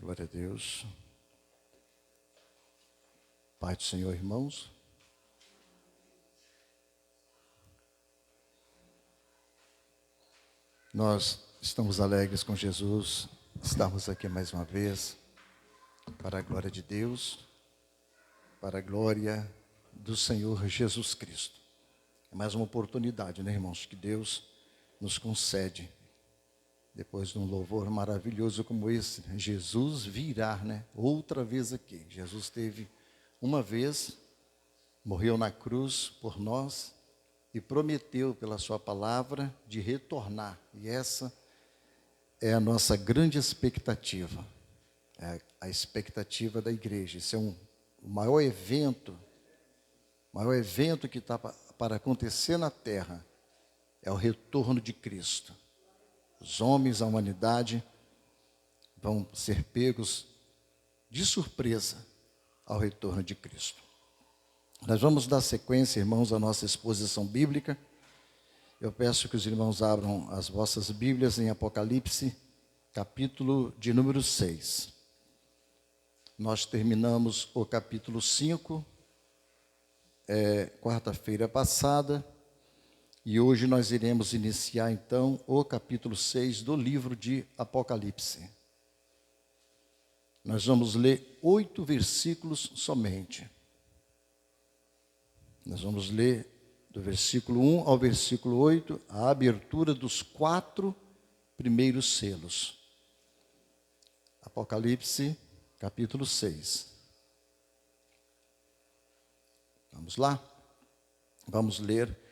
Glória a Deus. Pai do Senhor, irmãos. Nós estamos alegres com Jesus, estamos aqui mais uma vez, para a glória de Deus, para a glória do Senhor Jesus Cristo. É mais uma oportunidade, né, irmãos, que Deus nos concede. Depois de um louvor maravilhoso como esse, Jesus virá, né? Outra vez aqui. Jesus esteve uma vez, morreu na cruz por nós e prometeu pela sua palavra de retornar. E essa é a nossa grande expectativa, é a expectativa da igreja. Esse é o maior evento que está para acontecer na terra, é o retorno de Cristo. Os homens, a humanidade, vão ser pegos de surpresa ao retorno de Cristo. Nós vamos dar sequência, irmãos, à nossa exposição bíblica. Eu peço que os irmãos abram as vossas Bíblias em Apocalipse, capítulo de número 6. Nós terminamos o capítulo 5, quarta-feira passada, e hoje nós iremos iniciar, então, o capítulo 6 do livro de Apocalipse. Nós vamos ler 8 versículos somente. Nós vamos ler do versículo 1 ao versículo 8, a abertura dos 4 primeiros selos. Apocalipse, capítulo 6. Vamos lá? Vamos ler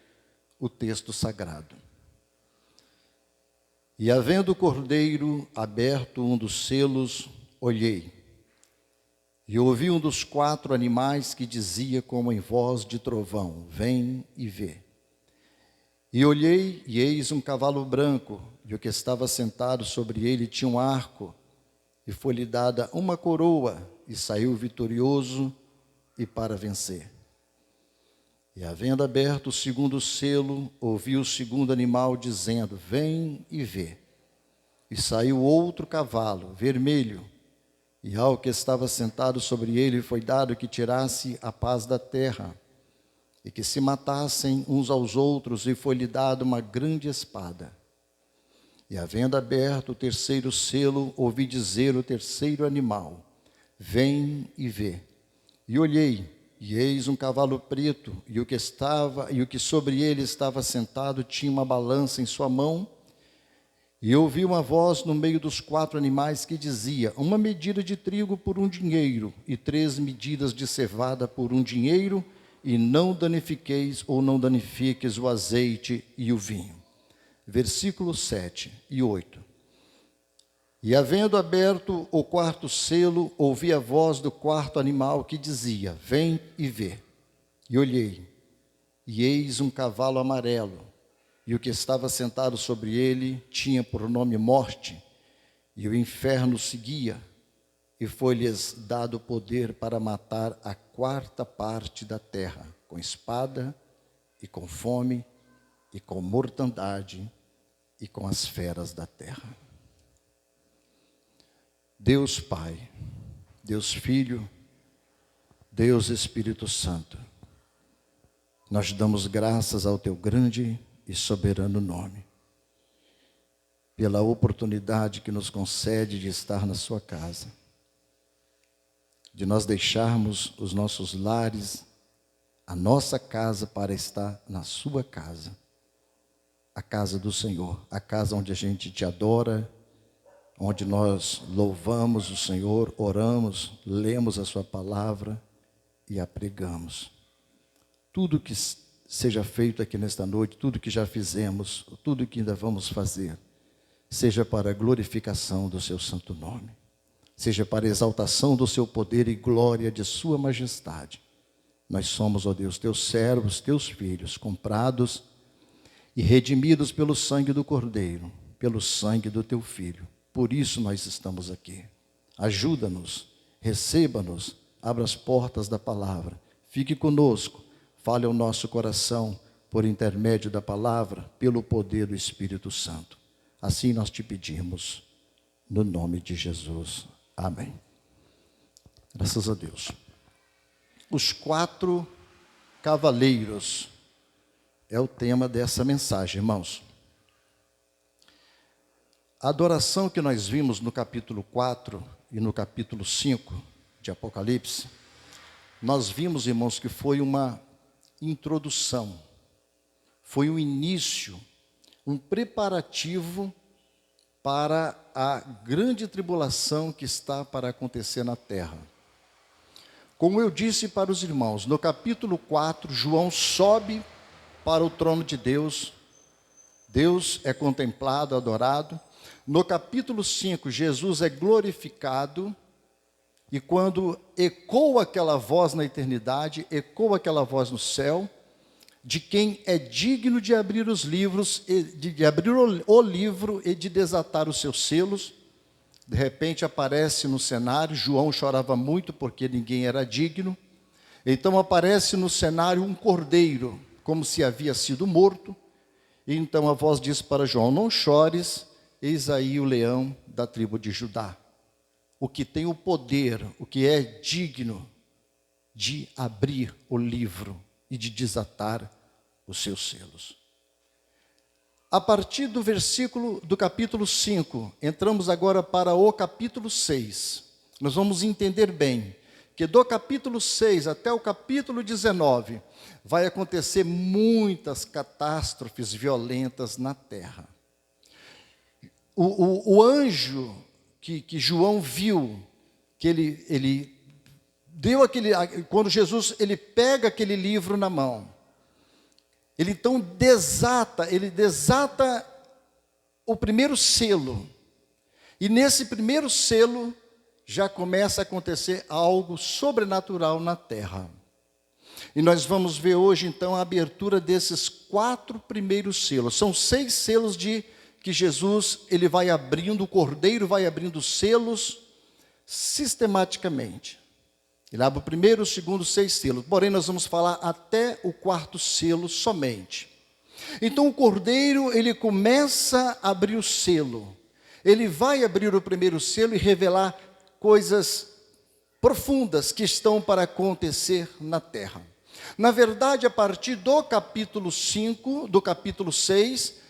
o texto sagrado. E havendo o cordeiro aberto um dos selos, olhei, e ouvi um dos 4 animais que dizia como em voz de trovão: vem e vê. E olhei, e eis um cavalo branco, e o que estava sentado sobre ele tinha um arco, e foi-lhe dada uma coroa, e saiu vitorioso e para vencer. E havendo aberto o segundo selo, ouvi o segundo animal dizendo: vem e vê. E saiu outro cavalo, vermelho, e ao que estava sentado sobre ele foi dado que tirasse a paz da terra, e que se matassem uns aos outros, e foi-lhe dado uma grande espada. E havendo aberto o terceiro selo, ouvi dizer o terceiro animal: vem e vê. E olhei, e eis um cavalo preto, e o que sobre ele estava sentado tinha uma balança em sua mão. E ouvi uma voz no meio dos 4 animais que dizia: uma medida de trigo por 1 dinheiro, e 3 medidas de cevada por 1 dinheiro, e não danifiqueis ou não danifiques o azeite e o vinho. Versículos 7 e 8. E havendo aberto o 4º selo, ouvi a voz do 4º animal que dizia: vem e vê. E olhei, e eis um cavalo amarelo, e o que estava sentado sobre ele tinha por nome Morte, e o inferno seguia, e foi-lhes dado poder para matar a 4ª parte da terra, com espada, e com fome, e com mortandade, e com as feras da terra. Deus Pai, Deus Filho, Deus Espírito Santo, nós damos graças ao Teu grande e soberano nome, pela oportunidade que nos concede de estar na Sua casa, de nós deixarmos os nossos lares, a nossa casa, para estar na Sua casa, a casa do Senhor, a casa onde a gente Te adora, onde nós louvamos o Senhor, oramos, lemos a Sua palavra e a pregamos. Tudo que seja feito aqui nesta noite, tudo que já fizemos, tudo que ainda vamos fazer, seja para a glorificação do Seu santo nome, seja para a exaltação do Seu poder e glória de Sua majestade. Nós somos, ó Deus, Teus servos, Teus filhos, comprados e redimidos pelo sangue do Cordeiro, pelo sangue do Teu Filho. Por isso nós estamos aqui. Ajuda-nos, receba-nos, abra as portas da palavra, fique conosco, fale ao nosso coração por intermédio da palavra, pelo poder do Espírito Santo. Assim nós Te pedimos, no nome de Jesus. Amém. Graças a Deus. Os 4 cavaleiros é o tema dessa mensagem, irmãos. A adoração que nós vimos no capítulo 4 e no capítulo 5 de Apocalipse, nós vimos, irmãos, que foi uma introdução, foi um início, um preparativo para a grande tribulação que está para acontecer na terra. Como eu disse para os irmãos, no capítulo 4, João sobe para o trono de Deus, Deus é contemplado, adorado. No capítulo 5, Jesus é glorificado, e quando ecoa aquela voz na eternidade, ecoa aquela voz no céu, de quem é digno de abrir os livros, de abrir o livro e de desatar os seus selos. De repente aparece no cenário, João chorava muito porque ninguém era digno. Então aparece no cenário um cordeiro, como se havia sido morto. E então a voz diz para João: não chores, eis aí o leão da tribo de Judá. O que tem o poder, o que é digno de abrir o livro e de desatar os seus selos. A partir do capítulo 5, entramos agora para o capítulo 6. Nós vamos entender bem que do capítulo 6 até o capítulo 19, vai acontecer muitas catástrofes violentas na terra. O anjo que João viu, que ele deu quando Jesus ele pega aquele livro na mão, ele então desata o primeiro selo. E nesse primeiro selo já começa a acontecer algo sobrenatural na terra. E nós vamos ver hoje então a abertura desses 4 primeiros selos. São 6 selos que Jesus ele vai abrindo, o cordeiro vai abrindo selos sistematicamente. Ele abre o primeiro, o segundo, 6 selos. Porém, nós vamos falar até o 4º selo somente. Então, o cordeiro, ele começa a abrir o selo. Ele vai abrir o primeiro selo e revelar coisas profundas que estão para acontecer na terra. Na verdade, a partir do capítulo 5, do capítulo 6,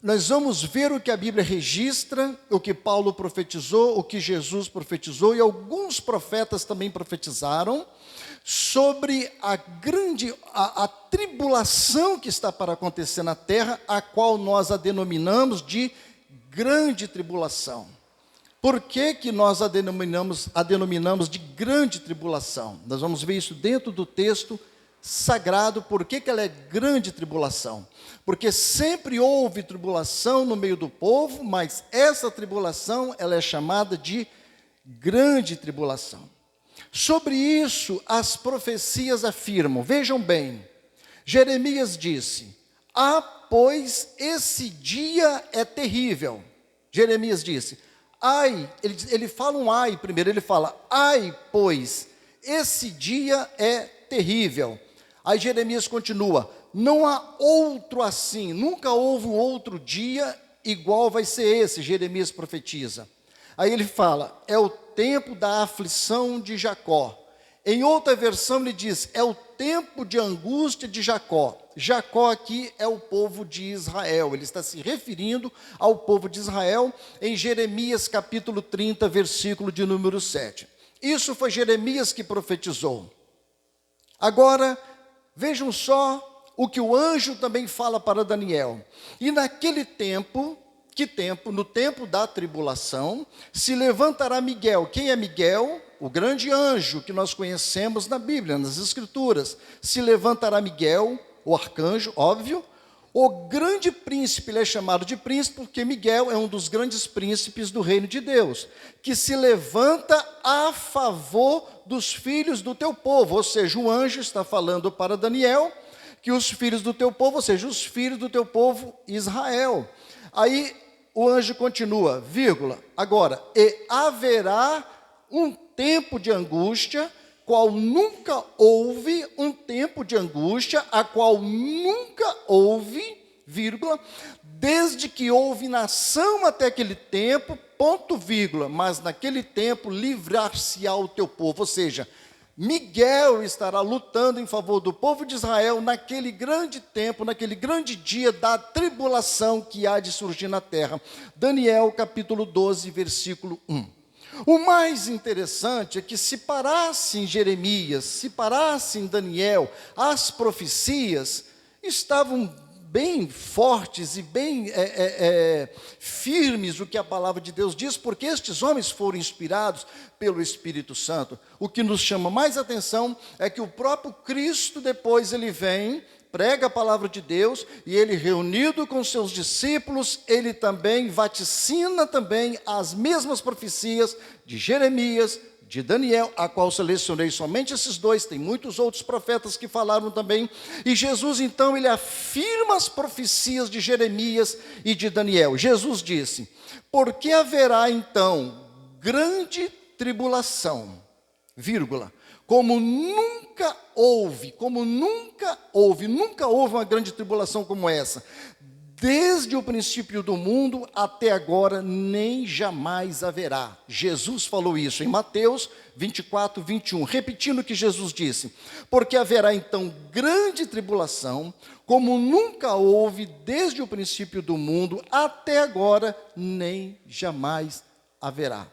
nós vamos ver o que a Bíblia registra, o que Paulo profetizou, o que Jesus profetizou, e alguns profetas também profetizaram, sobre a tribulação que está para acontecer na terra, a qual nós a denominamos de grande tribulação. Por que nós a denominamos de grande tribulação? Nós vamos ver isso dentro do texto sagrado. Por que ela é grande tribulação? Porque sempre houve tribulação no meio do povo, mas essa tribulação ela é chamada de grande tribulação. Sobre isso as profecias afirmam, vejam bem, Jeremias disse: pois esse dia é terrível. Jeremias disse, ele fala um ai primeiro, ele fala, pois esse dia é terrível. Aí Jeremias continua, não há outro assim, nunca houve um outro dia igual vai ser esse, Jeremias profetiza. Aí ele fala, é o tempo da aflição de Jacó. Em outra versão ele diz, é o tempo de angústia de Jacó. Jacó aqui é o povo de Israel, ele está se referindo ao povo de Israel em Jeremias capítulo 30, versículo de número 7. Isso foi Jeremias que profetizou. Agora, vejam só o que o anjo também fala para Daniel. E naquele tempo, que tempo? No tempo da tribulação, se levantará Miguel. Quem é Miguel? O grande anjo que nós conhecemos na Bíblia, nas Escrituras. Se levantará Miguel, o arcanjo, óbvio. O grande príncipe, ele é chamado de príncipe porque Miguel é um dos grandes príncipes do reino de Deus, que se levanta a favor dos filhos do teu povo. Ou seja, o anjo está falando para Daniel que os filhos do teu povo, ou seja, os filhos do teu povo Israel. Aí o anjo continua, vírgula, agora, e haverá um tempo de angústia, qual nunca houve, um tempo de angústia, a qual nunca houve, vírgula, desde que houve nação até aquele tempo, ponto vírgula, mas naquele tempo livrar-se-á o teu povo. Ou seja, Miguel estará lutando em favor do povo de Israel naquele grande tempo, naquele grande dia da tribulação que há de surgir na terra. Daniel capítulo 12, versículo 1. O mais interessante é que se parasse em Jeremias, se parasse em Daniel, as profecias estavam bem fortes e bem firmes o que a palavra de Deus diz, porque estes homens foram inspirados pelo Espírito Santo. O que nos chama mais atenção é que o próprio Cristo, depois ele vem, prega a palavra de Deus, e ele, reunido com seus discípulos, ele também vaticina também as mesmas profecias de Jeremias, de Daniel, a qual selecionei somente esses dois, tem muitos outros profetas que falaram também, e Jesus então, ele afirma as profecias de Jeremias e de Daniel. Jesus disse, porque haverá então grande tribulação, vírgula, nunca houve uma grande tribulação como essa, desde o princípio do mundo até agora, nem jamais haverá. Jesus falou isso em Mateus 24, 21, repetindo o que Jesus disse, porque haverá então grande tribulação, como nunca houve desde o princípio do mundo até agora, nem jamais haverá.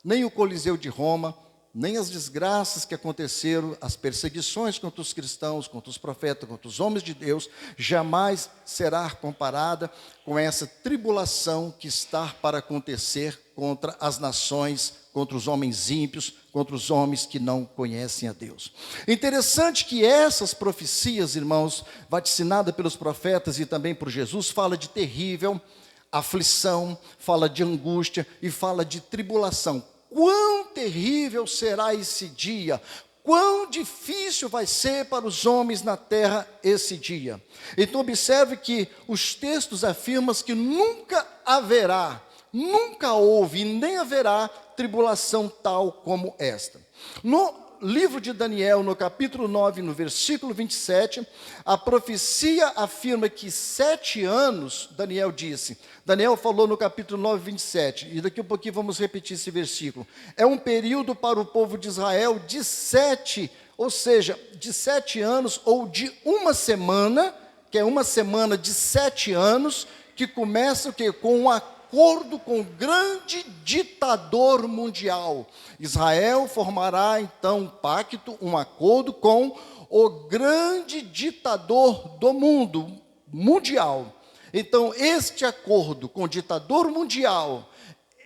Nem o Coliseu de Roma, nem as desgraças que aconteceram, as perseguições contra os cristãos, contra os profetas, contra os homens de Deus, jamais será comparada com essa tribulação que está para acontecer contra as nações, contra os homens ímpios, contra os homens que não conhecem a Deus. Interessante que essas profecias, irmãos, vaticinadas pelos profetas e também por Jesus, fala de terrível aflição, fala de angústia e fala de tribulação. Quão terrível será esse dia, quão difícil vai ser para os homens na terra esse dia. Então observe que os textos afirmam que nunca haverá, nunca houve e nem haverá tribulação tal como esta. No livro de Daniel, no capítulo 9, no versículo 27, a profecia afirma que 7 anos, Daniel falou no capítulo 9, 27, e daqui a pouquinho vamos repetir esse versículo, é um período para o povo de Israel de 7, ou seja, de 7 anos, ou de uma semana, que é uma semana de 7 anos, que começa o quê? Com um acordo com o grande ditador mundial. Israel formará então um pacto, um acordo com o grande ditador do mundo, mundial. Então, este acordo com o ditador mundial,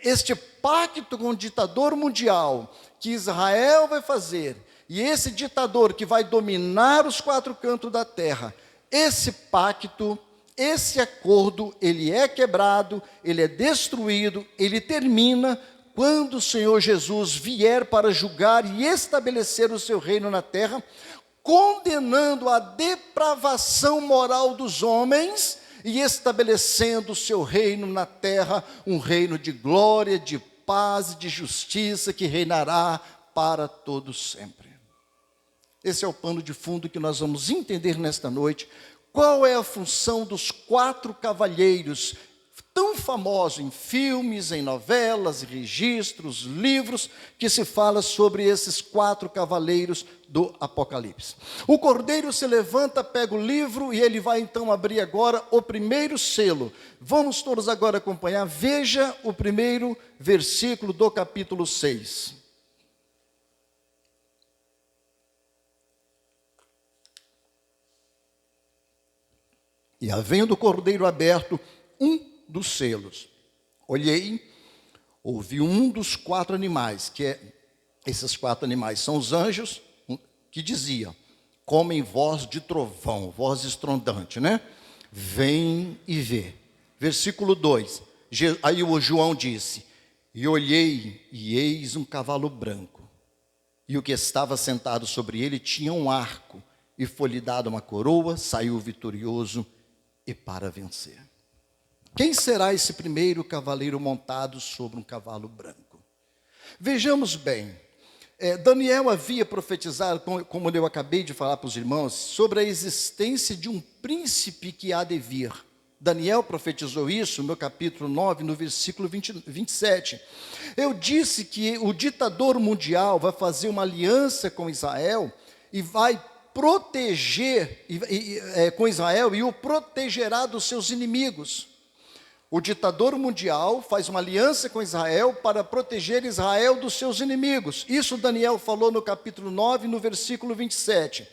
este pacto com o ditador mundial, que Israel vai fazer, e esse ditador que vai dominar os 4 cantos da terra, esse pacto, esse acordo, ele é quebrado, ele é destruído, ele termina quando o Senhor Jesus vier para julgar e estabelecer o seu reino na terra, condenando a depravação moral dos homens e estabelecendo o seu reino na terra, um reino de glória, de paz e de justiça que reinará para todos sempre. Esse é o pano de fundo que nós vamos entender nesta noite. Qual é a função dos 4 cavalheiros, tão famosos em filmes, em novelas, registros, livros, que se fala sobre esses 4 cavaleiros do Apocalipse. O cordeiro se levanta, pega o livro e ele vai então abrir agora o primeiro selo. Vamos todos agora acompanhar, veja o primeiro versículo do capítulo 6. E havendo o cordeiro aberto, um dos selos, olhei, ouvi um dos 4 animais, esses 4 animais são os anjos, que dizia, como em voz de trovão, voz estrondante, né? Vem e vê. Versículo 2, aí o João disse, e olhei, e eis um cavalo branco, e o que estava sentado sobre ele tinha um arco, e foi-lhe dada uma coroa, saiu vitorioso, e para vencer. Quem será esse primeiro cavaleiro montado sobre um cavalo branco? Vejamos bem, Daniel havia profetizado, como eu acabei de falar para os irmãos, sobre a existência de um príncipe que há de vir Daniel profetizou isso no capítulo 9, no versículo 27. Eu disse que o ditador mundial vai fazer uma aliança com Israel e vai proteger com Israel e o protegerá dos seus inimigos. O ditador mundial faz uma aliança com Israel para proteger Israel dos seus inimigos. Isso Daniel falou no capítulo 9, no versículo 27.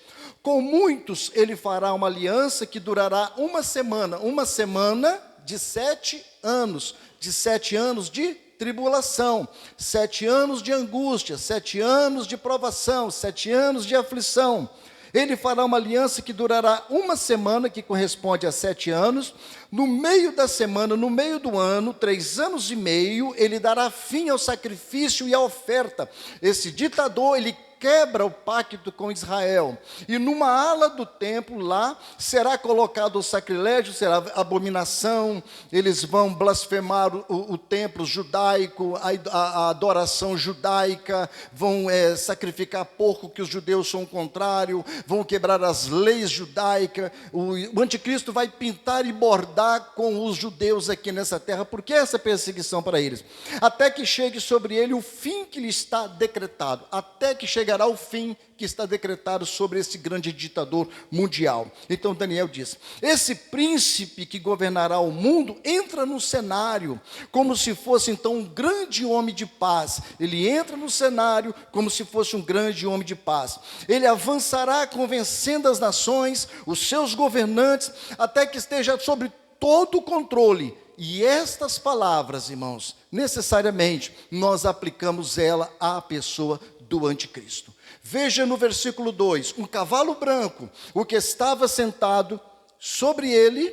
Com muitos ele fará uma aliança que durará uma semana de 7 anos, de 7 anos de tribulação, 7 anos de angústia, 7 anos de provação, 7 anos de aflição. Ele fará uma aliança que durará uma semana, que corresponde a 7 anos. No meio da semana, no meio do ano, 3 anos e meio, ele dará fim ao sacrifício e à oferta. Esse ditador, ele quebra o pacto com Israel, e numa ala do templo lá, será colocado o sacrilégio, será abominação, eles vão blasfemar o templo judaico, a adoração judaica, vão sacrificar porco, que os judeus são o contrário, vão quebrar as leis judaicas, o anticristo vai pintar e bordar com os judeus aqui nessa terra. Por que essa perseguição para eles? Até que chegue sobre ele o fim que lhe está decretado, até que chegará o fim que está decretado sobre esse grande ditador mundial. Então Daniel diz, esse príncipe que governará o mundo entra no cenário como se fosse então um grande homem de paz. Ele entra no cenário como se fosse um grande homem de paz. Ele avançará convencendo as nações, os seus governantes, até que esteja sobre todo o controle. E estas palavras, irmãos, necessariamente nós aplicamos ela à pessoa do anticristo. Veja no versículo 2, um cavalo branco, o que estava sentado sobre ele,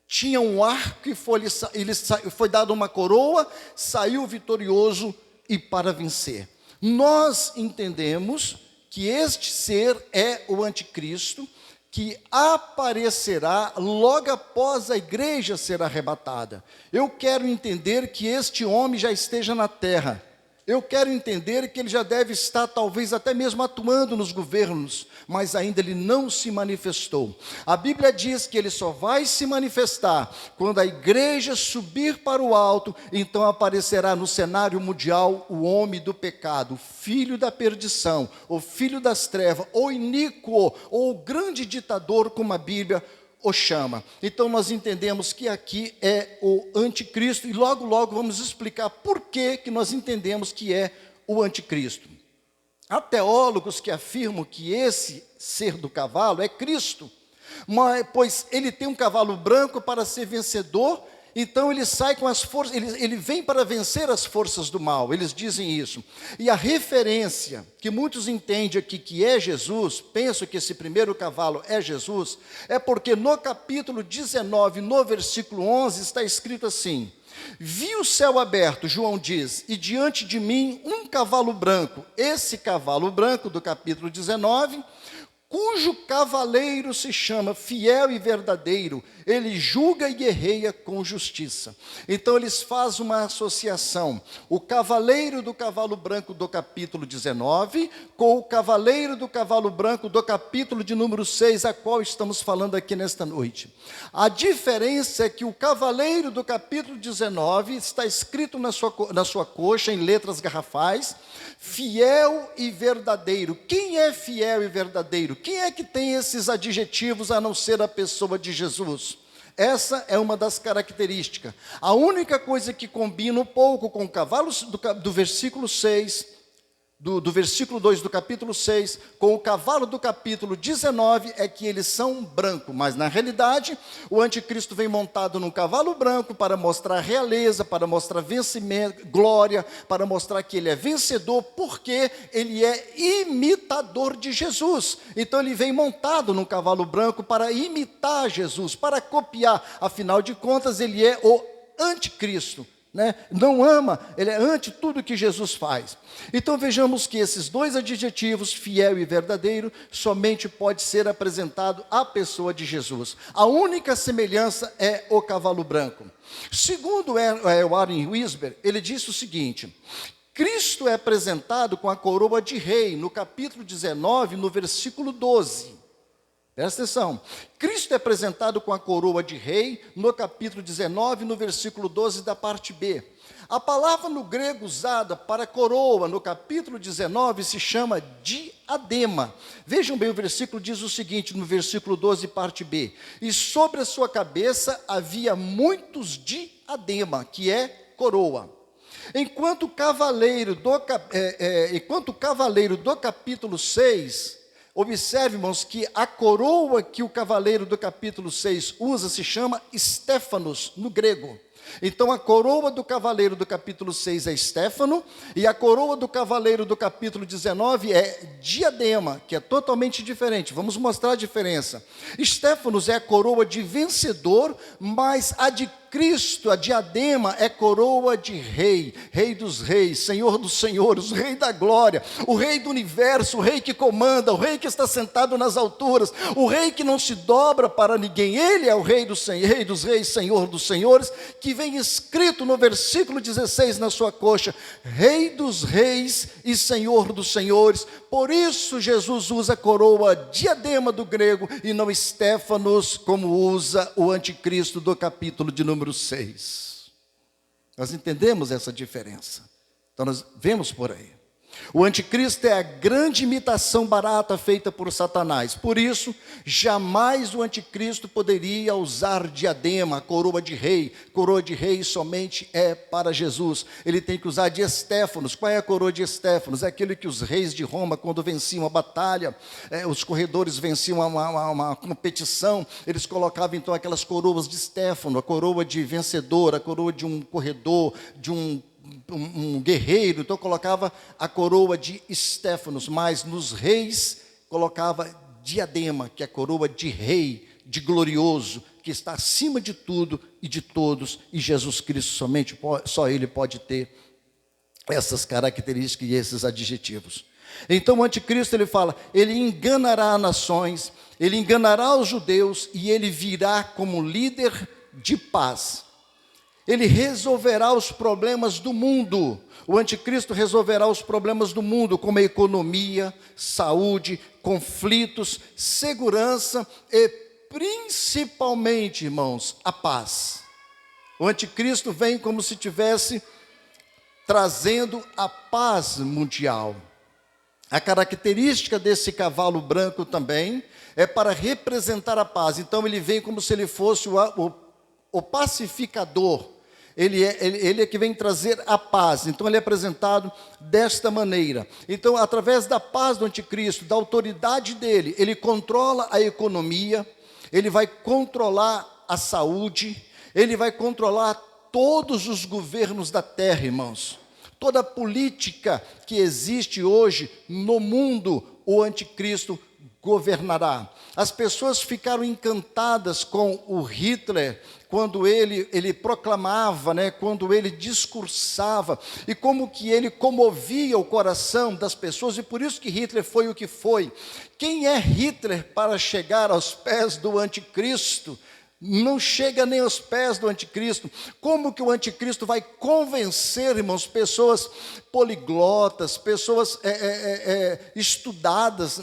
tinha um arco e foi dado uma coroa, saiu vitorioso e para vencer. Nós entendemos que este ser é o anticristo, que aparecerá logo após a igreja ser arrebatada. Eu quero entender que este homem já esteja na terra. Eu quero entender que ele já deve estar, talvez até mesmo atuando nos governos, mas ainda ele não se manifestou. A Bíblia diz que ele só vai se manifestar quando a igreja subir para o alto, então aparecerá no cenário mundial o homem do pecado, o filho da perdição, o filho das trevas, o iníquo, ou o grande ditador, como a Bíblia o chama. Então nós entendemos que aqui é o anticristo, e logo vamos explicar por que nós entendemos que é o anticristo. Há teólogos que afirmam que esse ser do cavalo é Cristo, pois ele tem um cavalo branco para ser vencedor. Então ele sai com as forças, ele vem para vencer as forças do mal, eles dizem isso. E a referência que muitos entendem aqui que é Jesus, pensam que esse primeiro cavalo é Jesus, é porque no capítulo 19, no versículo 11, está escrito assim: vi o céu aberto, João diz, e diante de mim um cavalo branco. Esse cavalo branco do capítulo 19, cujo cavaleiro se chama Fiel e Verdadeiro, ele julga e guerreia com justiça. Então eles fazem uma associação, o cavaleiro do cavalo branco do capítulo 19, com o cavaleiro do cavalo branco do capítulo de número 6, a qual estamos falando aqui nesta noite. A diferença é que o cavaleiro do capítulo 19 está escrito na sua coxa, em letras garrafais, fiel e verdadeiro. Quem é fiel e verdadeiro? Quem é que tem esses adjetivos a não ser a pessoa de Jesus? Essa é uma das características. A única coisa que combina um pouco com o cavalo do versículo 6, do versículo 2 do capítulo 6, com o cavalo do capítulo 19, é que eles são brancos, mas na realidade, o anticristo vem montado num cavalo branco para mostrar realeza, para mostrar vencimento, glória, para mostrar que ele é vencedor, porque ele é imitador de Jesus. Então ele vem montado num cavalo branco para imitar Jesus, para copiar, afinal de contas ele é o anticristo. Não ama, ele é ante tudo que Jesus faz. Então vejamos que esses dois adjetivos, fiel e verdadeiro, somente pode ser apresentado à pessoa de Jesus. A única semelhança é o cavalo branco. Segundo Warren Wiersbe, ele disse o seguinte: Cristo é apresentado com a coroa de rei, no capítulo 19, no versículo 12. Presta atenção. Cristo é apresentado com a coroa de rei no capítulo 19, no versículo 12 da parte B. A palavra no grego usada para coroa no capítulo 19 se chama diadema. Vejam bem, o versículo diz o seguinte, no versículo 12, parte B. E sobre a sua cabeça havia muitos diadema, que é coroa. Enquanto o cavaleiro do capítulo 6, observe, irmãos, que a coroa que o cavaleiro do capítulo 6 usa se chama Stéfanos, no grego. Então, a coroa do cavaleiro do capítulo 6 é Stéfano, e a coroa do cavaleiro do capítulo 19 é diadema, que é totalmente diferente. Vamos mostrar a diferença. Stéfanos é a coroa de vencedor, mas a de Cristo, a diadema, é coroa de rei, rei dos reis, senhor dos senhores, rei da glória, o rei do universo, o rei que comanda, o rei que está sentado nas alturas, o rei que não se dobra para ninguém. Ele é o rei dos reis, senhor dos senhores, que vem escrito no versículo 16 na sua coxa, rei dos reis e senhor dos senhores. Por isso Jesus usa a coroa diadema do grego e não Stéfanos, como usa o anticristo do capítulo de número 6. Nós entendemos essa diferença. Então nós vemos por aí. O anticristo é a grande imitação barata feita por Satanás. Por isso, jamais o anticristo poderia usar diadema, coroa de rei. Coroa de rei somente é para Jesus. Ele tem que usar de Estéfanos. Qual é a coroa de Estéfanos? É aquele que os reis de Roma, quando venciam a batalha, os corredores venciam uma competição, eles colocavam então aquelas coroas de Estéfano, a coroa de vencedor, a coroa de um corredor, de um guerreiro. Então colocava a coroa de Estéfanos, mas nos reis colocava diadema, que é a coroa de rei, de glorioso, que está acima de tudo e de todos, e Jesus Cristo só Ele pode ter essas características e esses adjetivos. Então o anticristo, ele fala, ele enganará nações, ele enganará os judeus, e ele virá como líder de paz. Ele resolverá os problemas do mundo. O anticristo resolverá os problemas do mundo, como a economia, saúde, conflitos, segurança e principalmente, irmãos, a paz. O anticristo vem como se estivesse trazendo a paz mundial. A característica desse cavalo branco também é para representar a paz. Então ele vem como se ele fosse o pacificador. Ele é que vem trazer a paz. Então ele é apresentado desta maneira. Então, através da paz do anticristo, da autoridade dele, ele controla a economia, ele vai controlar a saúde, ele vai controlar todos os governos da terra, irmãos. Toda a política que existe hoje no mundo, o anticristo governará. As pessoas ficaram encantadas com o Hitler, quando ele proclamava, quando ele discursava, e como que ele comovia o coração das pessoas, e por isso que Hitler foi o que foi. Quem é Hitler para chegar aos pés do anticristo? Não chega nem aos pés do anticristo. Como que o anticristo vai convencer, irmãos, pessoas poliglotas, pessoas estudadas,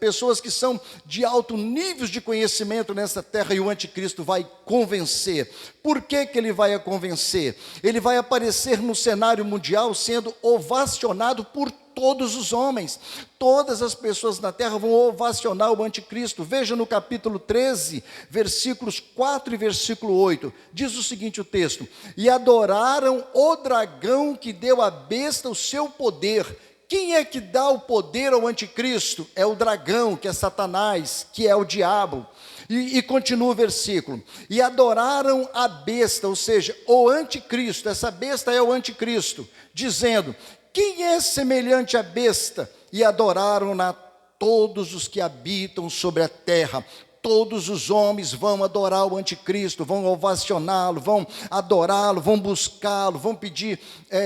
pessoas que são de alto nível de conhecimento nessa terra, e o anticristo vai convencer? Por que que ele vai convencer? Ele vai aparecer no cenário mundial sendo ovacionado por todos os homens. Todas as pessoas na terra vão ovacionar o anticristo. Veja no capítulo 13, versículos 4 e versículo 8. Diz o seguinte o texto: e adoraram o dragão que deu à besta o seu poder. Quem é que dá o poder ao anticristo? É o dragão, que é Satanás, que é o diabo. E continua o versículo: e adoraram a besta, ou seja, o anticristo. Essa besta é o anticristo, dizendo: quem é semelhante à besta? E adoraram-na todos os que habitam sobre a terra. Todos os homens vão adorar o anticristo, vão ovacioná-lo, vão adorá-lo, vão buscá-lo, vão pedir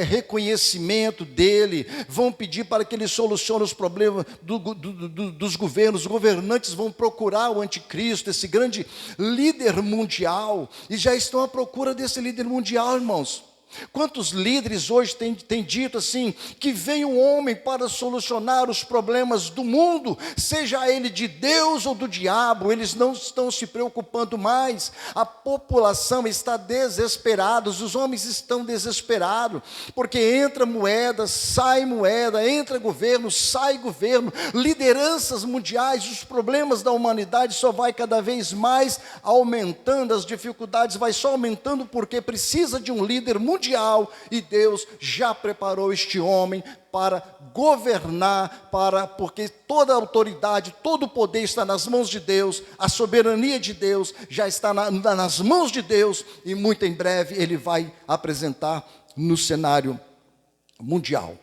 reconhecimento dele, vão pedir para que ele solucione os problemas dos governos. Os governantes vão procurar o anticristo, esse grande líder mundial, e já estão à procura desse líder mundial, irmãos. Quantos líderes hoje têm dito assim, que vem um homem para solucionar os problemas do mundo, seja ele de Deus ou do diabo, eles não estão se preocupando mais, a população está desesperada, os homens estão desesperados, porque entra moeda, entra governo, sai governo, lideranças mundiais, os problemas da humanidade só vai cada vez mais aumentando, as dificuldades vai só aumentando, porque precisa de um líder mundial, e Deus já preparou este homem para governar, porque toda a autoridade, todo o poder está nas mãos de Deus, a soberania de Deus já está nas mãos de Deus, e muito em breve ele vai apresentar no cenário mundial.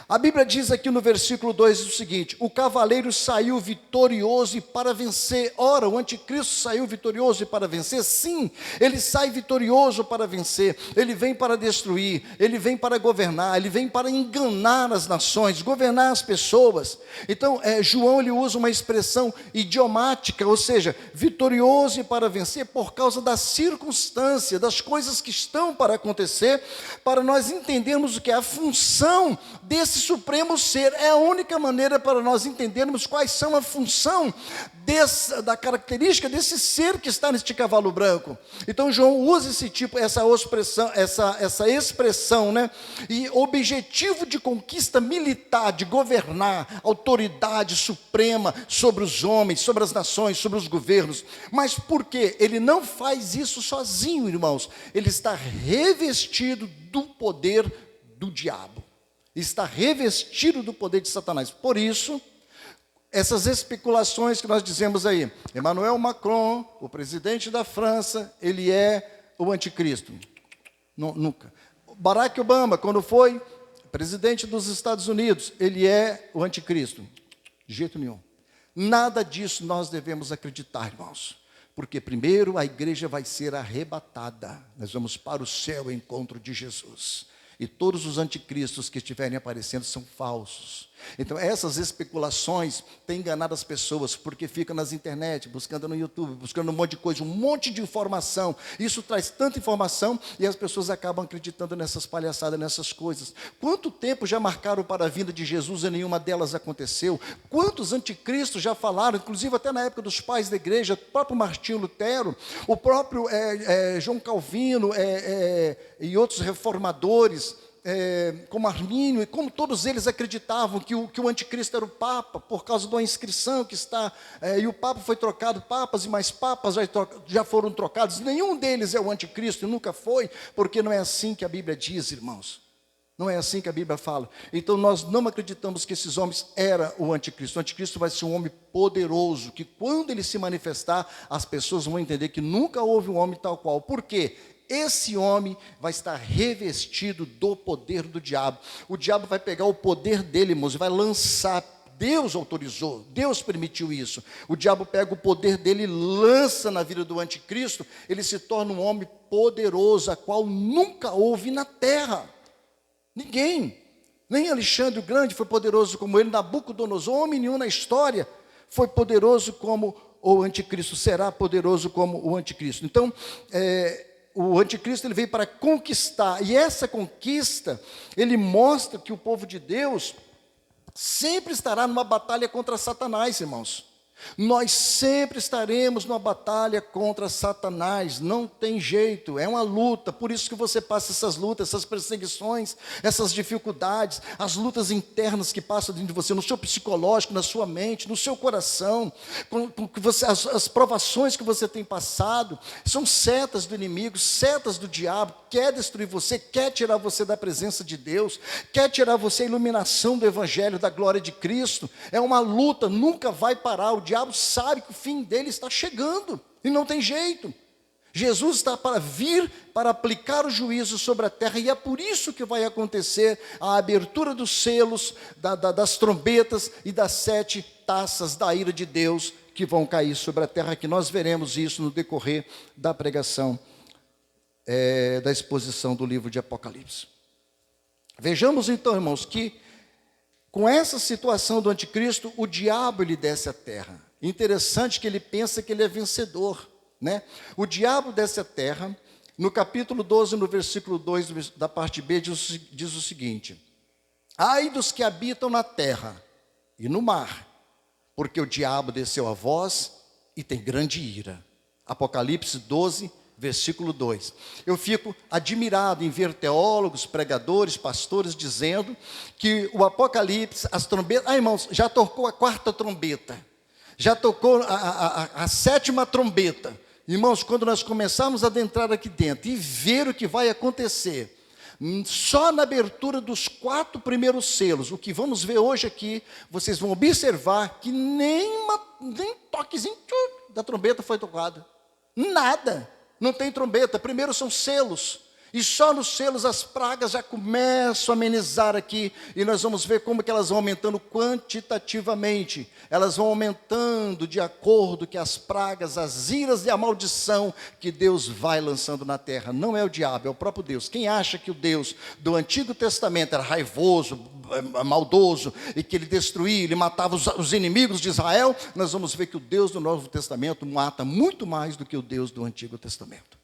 A Bíblia diz aqui no versículo 2 o seguinte: o cavaleiro saiu vitorioso e para vencer. Ora, o anticristo saiu vitorioso e para vencer? Sim, ele sai vitorioso para vencer. Ele vem para destruir, ele vem para governar, ele vem para enganar as nações, governar as pessoas. Então, João ele usa uma expressão idiomática, ou seja, vitorioso e para vencer por causa da circunstância, das coisas que estão para acontecer, para nós entendermos o que é a função desse supremo ser. É a única maneira para nós entendermos quais são a função da característica desse ser que está neste cavalo branco. Então João usa essa expressão, né? E objetivo de conquista militar, de governar, autoridade suprema sobre os homens, sobre as nações, sobre os governos. Mas por quê? Ele não faz isso sozinho, irmãos. Ele está revestido do poder do diabo. Está revestido do poder de Satanás. Por isso, essas especulações que nós dizemos aí, Emmanuel Macron, o presidente da França, ele é o anticristo. Nunca. Barack Obama, quando foi presidente dos Estados Unidos, ele é o anticristo. De jeito nenhum. Nada disso nós devemos acreditar, irmãos. Porque primeiro a igreja vai ser arrebatada. Nós vamos para o céu ao encontro de Jesus. E todos os anticristos que estiverem aparecendo são falsos. Então essas especulações têm enganado as pessoas, porque ficam nas internet, buscando no YouTube, buscando um monte de coisa, um monte de informação. Isso traz tanta informação e as pessoas acabam acreditando nessas palhaçadas, nessas coisas. Quanto tempo já marcaram para a vinda de Jesus e nenhuma delas aconteceu? Quantos anticristos já falaram, inclusive até na época dos pais da igreja, o próprio Martinho Lutero, o próprio João Calvino e outros reformadores, como Armínio, e como todos eles acreditavam que o anticristo era o Papa, por causa de uma inscrição que está, e o Papa foi trocado, papas e mais papas já foram trocados, nenhum deles é o anticristo, nunca foi, porque não é assim que a Bíblia diz, irmãos, não é assim que a Bíblia fala. Então nós não acreditamos que esses homens eram o anticristo vai ser um homem poderoso, que quando ele se manifestar, as pessoas vão entender que nunca houve um homem tal qual. Por quê? Esse homem vai estar revestido do poder do diabo. O diabo vai pegar o poder dele, irmãos, e vai lançar. Deus autorizou, Deus permitiu isso. O diabo pega o poder dele e lança na vida do anticristo. Ele se torna um homem poderoso, a qual nunca houve na terra. Ninguém, nem Alexandre o Grande foi poderoso como ele. Nabucodonosor, homem nenhum na história, foi poderoso como o anticristo. Será poderoso como o anticristo. Então, o anticristo ele veio para conquistar, e essa conquista, ele mostra que o povo de Deus sempre estará numa batalha contra Satanás, irmãos. Nós sempre estaremos numa batalha contra Satanás, não tem jeito, é uma luta. Por isso que você passa essas lutas, essas perseguições, essas dificuldades, as lutas internas que passam dentro de você, no seu psicológico, na sua mente, no seu coração, as provações que você tem passado, são setas do inimigo, setas do diabo, quer destruir você, quer tirar você da presença de Deus, quer tirar você a iluminação do Evangelho, da glória de Cristo. É uma luta, nunca vai parar. O diabo sabe que o fim dele está chegando, e não tem jeito. Jesus está para vir, para aplicar o juízo sobre a terra, e é por isso que vai acontecer a abertura dos selos, das trombetas e das 7 taças da ira de Deus, que vão cair sobre a terra, que nós veremos isso no decorrer da pregação, da exposição do livro de Apocalipse. Vejamos então, irmãos, que com essa situação do anticristo, o diabo ele desce à terra. Interessante que ele pensa que ele é vencedor, né? O diabo desce à terra, No capítulo 12, no versículo 2, da parte B, diz o seguinte: ai dos que habitam na terra e no mar, porque o diabo desceu a vós e tem grande ira. Apocalipse 12, versículo 2. Eu fico admirado em ver teólogos, pregadores, pastores dizendo que o Apocalipse, as trombetas... irmãos, já tocou a quarta trombeta, já tocou a sétima trombeta. Irmãos, quando nós começarmos a adentrar aqui dentro e ver o que vai acontecer, só na abertura dos 4 primeiros selos, o que vamos ver hoje aqui, vocês vão observar que nem toquezinho da trombeta foi tocado. Nada, não tem trombeta. Primeiro são selos, e só nos selos as pragas já começam a amenizar aqui, e nós vamos ver como que elas vão aumentando quantitativamente, elas vão aumentando de acordo que as pragas, as iras e a maldição que Deus vai lançando na terra. Não é o diabo, é o próprio Deus. Quem acha que o Deus do Antigo Testamento era raivoso, maldoso, e que ele destruía, ele matava os inimigos de Israel, nós vamos ver que o Deus do Novo Testamento mata muito mais do que o Deus do Antigo Testamento.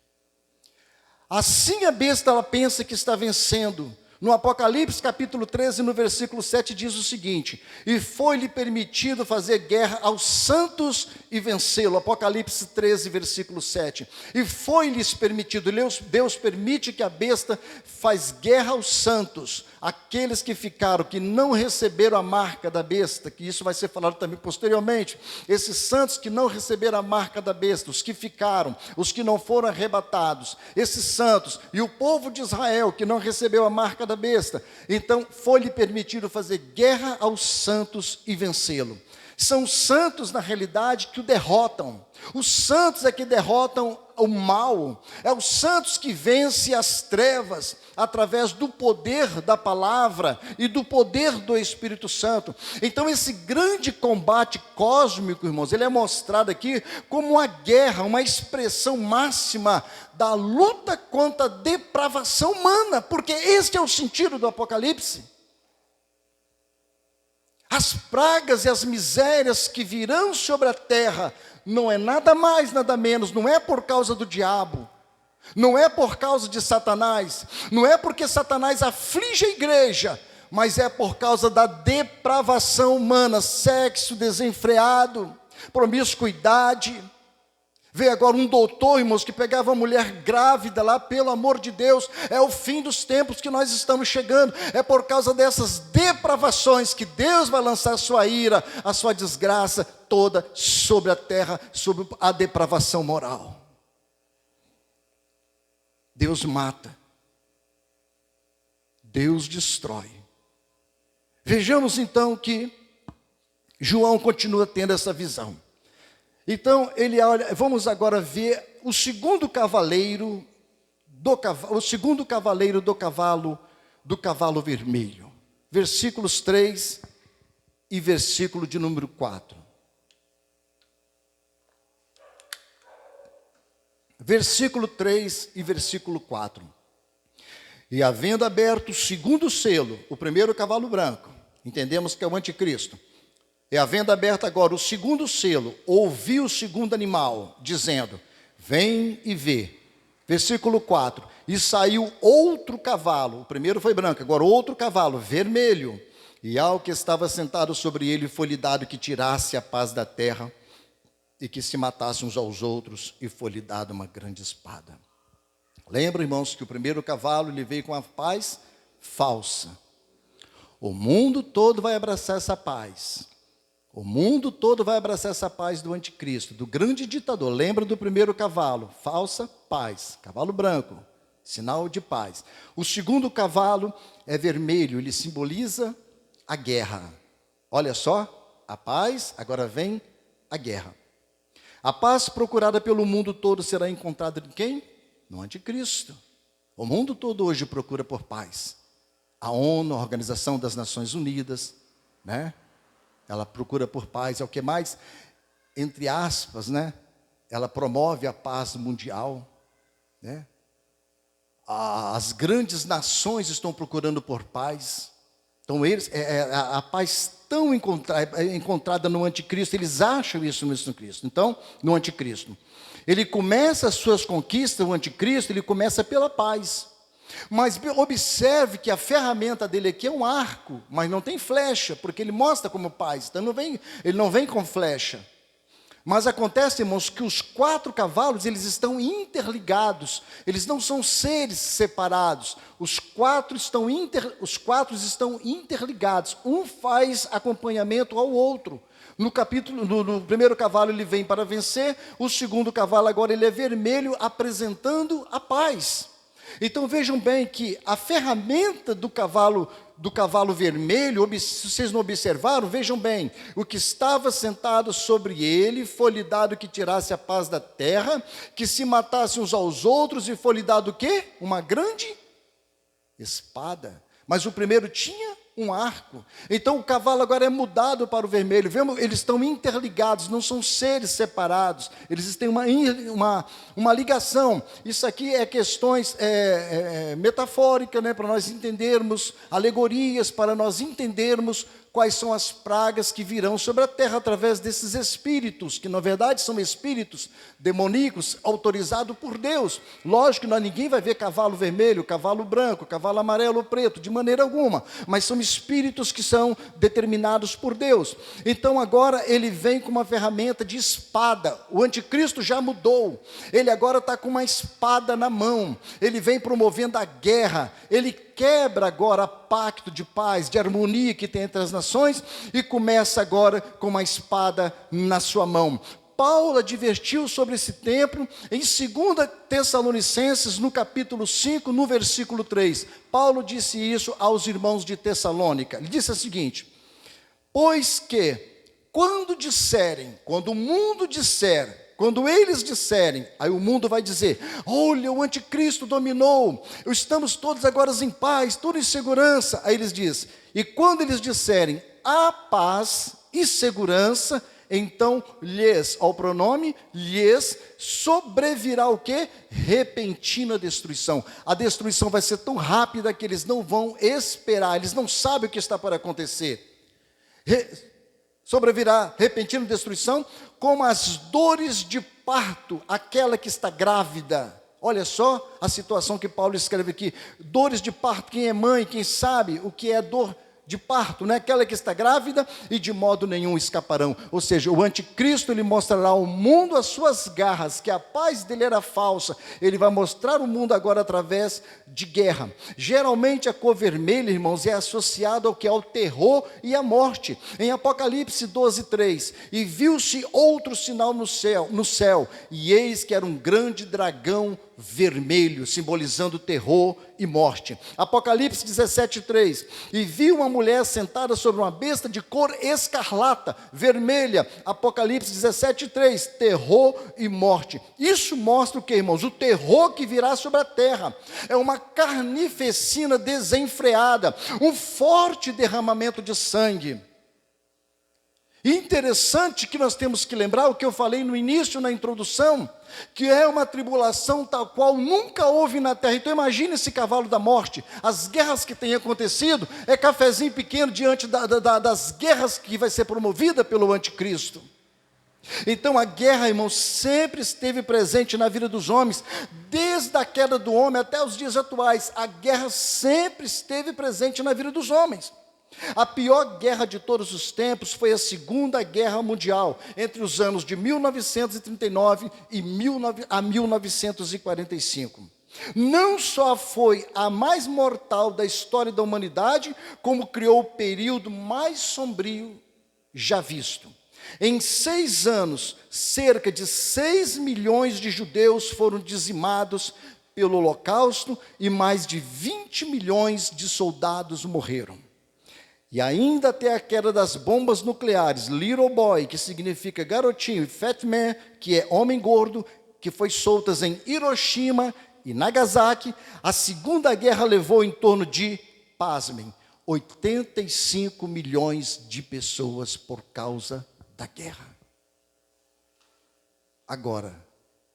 Assim a besta, ela pensa que está vencendo. No Apocalipse capítulo 13, no versículo 7, diz o seguinte: e foi-lhe permitido fazer guerra aos santos e vencê-lo. Apocalipse 13, versículo 7. E foi-lhes permitido, Deus permite que a besta faz guerra aos santos, aqueles que ficaram, que não receberam a marca da besta, que isso vai ser falado também posteriormente. Esses santos que não receberam a marca da besta, os que ficaram, os que não foram arrebatados, esses santos e o povo de Israel que não recebeu a marca da besta, então foi-lhe permitido fazer guerra aos santos e vencê-lo. São os santos, na realidade, que o derrotam. Os santos é que derrotam o mal. É os santos que vencem as trevas através do poder da palavra e do poder do Espírito Santo. Então esse grande combate cósmico, irmãos, ele é mostrado aqui como uma guerra, uma expressão máxima da luta contra a depravação humana, porque este é o sentido do Apocalipse. As pragas e as misérias que virão sobre a terra não é nada mais, nada menos, não é por causa do diabo, não é por causa de Satanás, não é porque Satanás aflige a igreja, mas é por causa da depravação humana, sexo desenfreado, promiscuidade. Veio agora um doutor, irmãos, que pegava uma mulher grávida lá, pelo amor de Deus, é o fim dos tempos que nós estamos chegando, é por causa dessas depravações que Deus vai lançar a sua ira, a sua desgraça toda sobre a terra, sobre a depravação moral. Deus mata, Deus destrói. Vejamos então que João continua tendo essa visão. Então, ele olha, vamos agora ver o segundo cavaleiro do cavalo vermelho. Versículos 3 e versículo de número 4. Versículo 3 e versículo 4. E havendo aberto o segundo selo, o primeiro cavalo branco, entendemos que é o anticristo. E havendo aberto agora o segundo selo, ouvi o segundo animal, dizendo: vem e vê. Versículo 4. E saiu outro cavalo, o primeiro foi branco, agora outro cavalo, vermelho. E ao que estava sentado sobre ele foi-lhe dado que tirasse a paz da terra, e que se matassem uns aos outros, e foi-lhe dada uma grande espada. Lembra, irmãos, que o primeiro cavalo ele veio com a paz falsa. O mundo todo vai abraçar essa paz. O mundo todo vai abraçar essa paz do anticristo, do grande ditador. Lembra do primeiro cavalo? Falsa paz, cavalo branco, sinal de paz. O segundo cavalo é vermelho, ele simboliza a guerra. Olha só, a paz, agora vem a guerra. A paz procurada pelo mundo todo será encontrada em quem? No anticristo. O mundo todo hoje procura por paz. A ONU, a Organização das Nações Unidas, né? Ela procura por paz, é o que mais, entre aspas, né? Ela promove a paz mundial, né? As grandes nações estão procurando por paz. Então, a paz tão encontrada no anticristo, eles acham isso no Cristo. Então, no anticristo. Ele começa as suas conquistas, o anticristo, ele começa pela paz. Mas observe que a ferramenta dele aqui é um arco, mas não tem flecha, porque ele mostra como paz. Então ele não vem com flecha. Mas acontece, irmãos, que os 4 cavalos, eles estão interligados. Eles não são seres separados. Os quatro estão interligados. Um faz acompanhamento ao outro. No primeiro cavalo ele vem para vencer. O segundo cavalo agora ele é vermelho, apresentando a paz. Então vejam bem que a ferramenta do cavalo vermelho, se vocês não observaram, vejam bem, o que estava sentado sobre ele, foi-lhe dado que tirasse a paz da terra, que se matasse uns aos outros, e foi-lhe dado o quê? Uma grande espada. Mas o primeiro tinha um arco. Então o cavalo agora é mudado para o vermelho. Vemos, eles estão interligados, não são seres separados. Eles têm uma ligação. Isso aqui é questões metafóricas, né, para nós entendermos, alegorias, para nós entendermos quais são as pragas que virão sobre a terra através desses espíritos, que na verdade são espíritos demoníacos autorizados por Deus. Lógico que ninguém vai ver cavalo vermelho, cavalo branco, cavalo amarelo ou preto, de maneira alguma, mas são espíritos que são determinados por Deus. Então agora ele vem com uma ferramenta de espada. O anticristo já mudou, ele agora está com uma espada na mão, ele vem promovendo a guerra, ele quebra agora o pacto de paz, de harmonia que tem entre as nações, e começa agora com uma espada na sua mão. Paulo advertiu sobre esse tempo em 2 Tessalonicenses, no capítulo 5, no versículo 3. Paulo disse isso aos irmãos de Tessalônica. Ele disse o seguinte: pois que, quando o mundo disser, quando eles disserem, aí o mundo vai dizer: olha, o anticristo dominou, estamos todos agora em paz, tudo em segurança. Aí eles dizem, e quando eles disserem a paz e segurança, então ao pronome, lhes sobrevirá o quê? Repentina destruição. A destruição vai ser tão rápida que eles não vão esperar, eles não sabem o que está para acontecer. Sobrevirá repentina destruição, como as dores de parto, aquela que está grávida. Olha só a situação que Paulo escreve aqui. Dores de parto, quem é mãe, quem sabe o que é dor de parto, né? Aquela que está grávida, e de modo nenhum escaparão. Ou seja, o anticristo, ele mostrará ao mundo as suas garras, que a paz dele era falsa. Ele vai mostrar o mundo agora através de guerra. Geralmente a cor vermelha, irmãos, é associada ao que é o terror e a morte. Em Apocalipse 12:3, e viu-se outro sinal no céu, e eis que era um grande dragão vermelho, simbolizando terror e morte. Apocalipse 17:3, e viu uma mulher sentada sobre uma besta de cor escarlata, vermelha. Apocalipse 17:3, terror e morte. Isso mostra o que, irmãos? O terror que virá sobre a terra. É uma carnificina desenfreada, um forte derramamento de sangue. Interessante que nós temos que lembrar o que eu falei no início, na introdução, que é uma tribulação tal qual nunca houve na terra. Então imagine esse cavalo da morte, as guerras que têm acontecido, é cafezinho pequeno diante das guerras que vai ser promovida pelo anticristo. Então a guerra, irmãos, sempre esteve presente na vida dos homens, desde a queda do homem até os dias atuais. A guerra sempre esteve presente na vida dos homens. A pior guerra de todos os tempos foi a Segunda Guerra Mundial, entre os anos de 1939 a 1945. Não só foi a mais mortal da história da humanidade, como criou o período mais sombrio já visto. Em 6 anos, cerca de 6 milhões de judeus foram dizimados pelo Holocausto e mais de 20 milhões de soldados morreram. E ainda até a queda das bombas nucleares, Little Boy, que significa garotinho, e Fat Man, que é homem gordo, que foi soltas em Hiroshima e Nagasaki, a Segunda Guerra levou em torno de, pasmem, 85 milhões de pessoas por causa da guerra. Agora,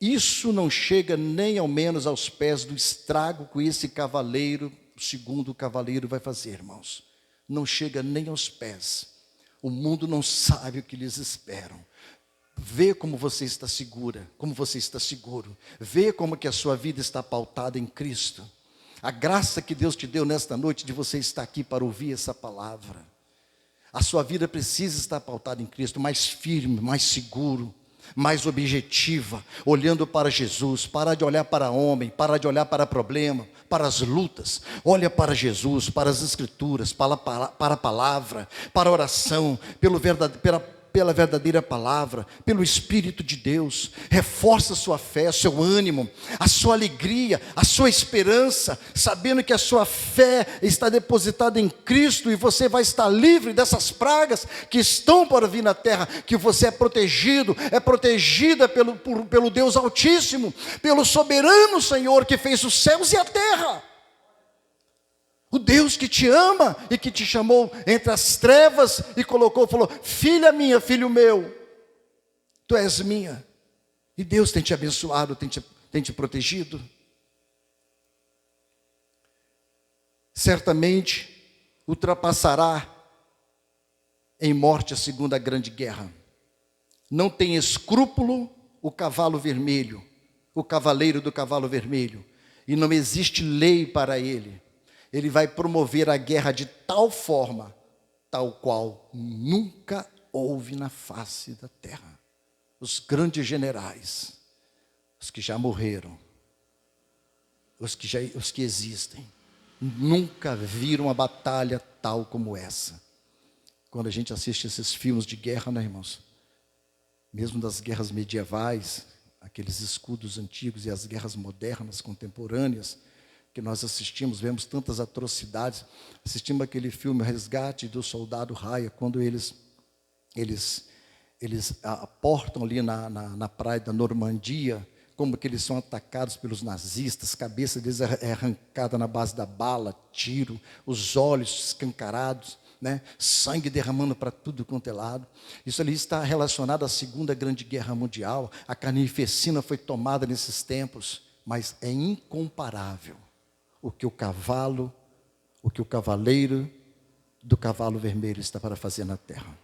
isso não chega nem ao menos aos pés do estrago que esse cavaleiro, o segundo cavaleiro, vai fazer, irmãos. Não chega nem aos pés. O mundo não sabe o que lhes esperam. Vê como você está segura, como você está seguro. Vê como que a sua vida está pautada em Cristo. A graça que Deus te deu nesta noite de você estar aqui para ouvir essa palavra. A sua vida precisa estar pautada em Cristo, mais firme, mais seguro, mais objetiva, olhando para Jesus. Para de olhar para homem, para de olhar para problema, para as lutas. Olha para Jesus, para as Escrituras, para a palavra, para a oração, pela verdadeira palavra, pelo Espírito de Deus. Reforça a sua fé, seu ânimo, a sua alegria, a sua esperança, sabendo que a sua fé está depositada em Cristo e você vai estar livre dessas pragas que estão para vir na terra, que você é protegida pelo Deus Altíssimo, pelo soberano Senhor que fez os céus e a terra. O Deus que te ama e que te chamou entre as trevas e falou: filha minha, filho meu, tu és minha. E Deus tem te abençoado, tem te protegido. Certamente ultrapassará em morte a segunda grande guerra. Não tem escrúpulo o cavalo vermelho, o cavaleiro do cavalo vermelho. E não existe lei para ele. Ele vai promover a guerra de tal forma, tal qual nunca houve na face da terra. Os grandes generais, os que já morreram, os que existem, nunca viram uma batalha tal como essa. Quando a gente assiste esses filmes de guerra, né, irmãos? Mesmo das guerras medievais, aqueles escudos antigos e as guerras modernas, contemporâneas, que nós assistimos, vemos tantas atrocidades. Assistimos aquele filme O Resgate do Soldado Ryan, quando eles aportam ali na praia da Normandia, como que eles são atacados pelos nazistas, a cabeça deles é arrancada na base da bala, tiro, os olhos escancarados, né? Sangue derramando para tudo quanto é lado. Isso ali está relacionado à Segunda Grande Guerra Mundial. A carnificina foi tomada nesses tempos, mas é incomparável o que o cavaleiro do cavalo vermelho está para fazer na terra.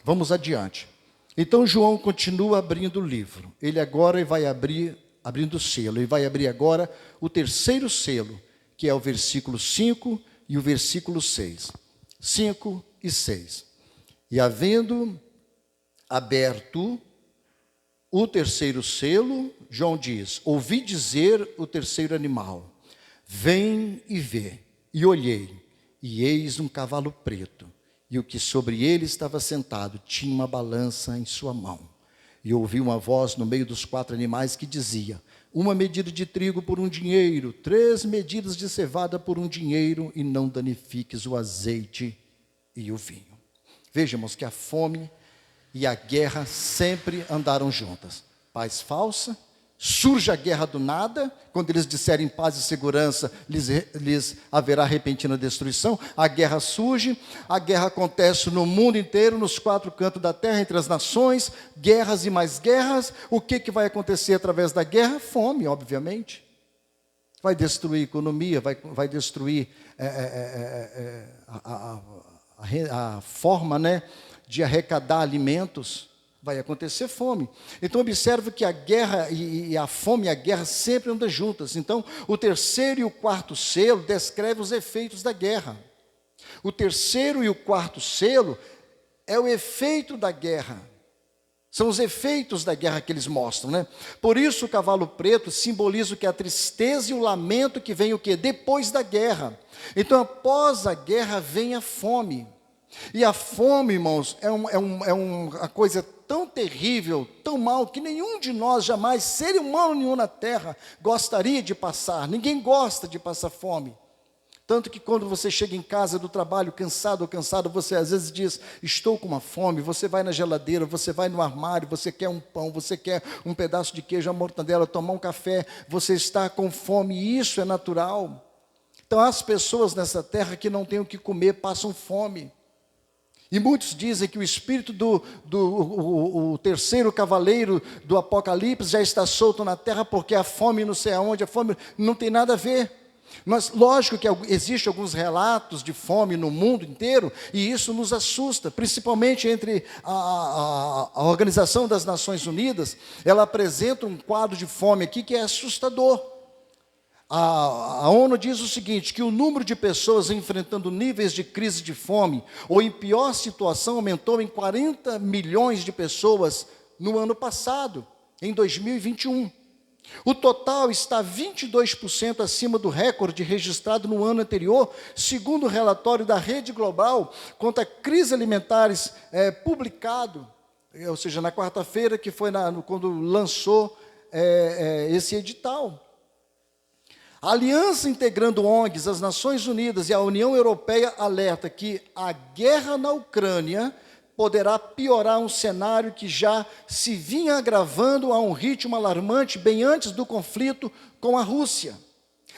Vamos adiante. Então João continua abrindo o livro. Ele agora vai abrindo o selo. Ele vai abrir agora o terceiro selo, que é o versículo 5 e o versículo 6. 5 e 6. E havendo aberto o terceiro selo, João diz: ouvi dizer o terceiro animal: vem e vê. E olhei, e eis um cavalo preto, e o que sobre ele estava sentado tinha uma balança em sua mão. E ouvi uma voz no meio dos 4 animais que dizia: uma medida de trigo por 1 dinheiro, 3 medidas de cevada por 1 dinheiro, e não danifiques o azeite e o vinho. Vejamos que a fome e a guerra sempre andaram juntas. Paz falsa. Surge a guerra do nada, quando eles disserem paz e segurança, lhes haverá repentina destruição. A guerra surge, a guerra acontece no mundo inteiro, nos 4 cantos da terra, entre as nações, guerras e mais guerras. O que vai acontecer através da guerra? Fome, obviamente. Vai destruir a economia, vai destruir a forma, né, de arrecadar alimentos. Vai acontecer fome. Então observe que a guerra e a fome e a guerra sempre andam juntas. Então o terceiro e o quarto selo descrevem os efeitos da guerra. O terceiro e o quarto selo é o efeito da guerra. São os efeitos da guerra que eles mostram, né? Por isso o cavalo preto simboliza o que? A tristeza e o lamento que vem o quê? Depois da guerra. Então após a guerra vem a fome. E a fome, irmãos, é uma coisa tão terrível, tão mal, que nenhum de nós jamais, ser humano nenhum na terra, gostaria de passar. Ninguém gosta de passar fome. Tanto que quando você chega em casa do trabalho cansado ou cansado, você às vezes diz: estou com uma fome. Você vai na geladeira, você vai no armário, você quer um pão, você quer um pedaço de queijo, uma mortadela, tomar um café. Você está com fome e isso é natural. Então as pessoas nessa terra que não têm o que comer passam fome. E muitos dizem que o espírito o terceiro cavaleiro do Apocalipse já está solto na terra, porque a fome não sei aonde, a fome não tem nada a ver. Lógico que existem alguns relatos de fome no mundo inteiro, e isso nos assusta, principalmente entre a Organização das Nações Unidas. Ela apresenta um quadro de fome aqui que é assustador. A ONU diz o seguinte, que o número de pessoas enfrentando níveis de crise de fome, ou em pior situação, aumentou em 40 milhões de pessoas no ano passado, em 2021. O total está 22% acima do recorde registrado no ano anterior, segundo o relatório da Rede Global contra Crises Alimentares, publicado, ou seja, na quarta-feira, que foi quando lançou esse edital. A aliança integrando ONGs, as Nações Unidas e a União Europeia alerta que a guerra na Ucrânia poderá piorar um cenário que já se vinha agravando a um ritmo alarmante bem antes do conflito com a Rússia.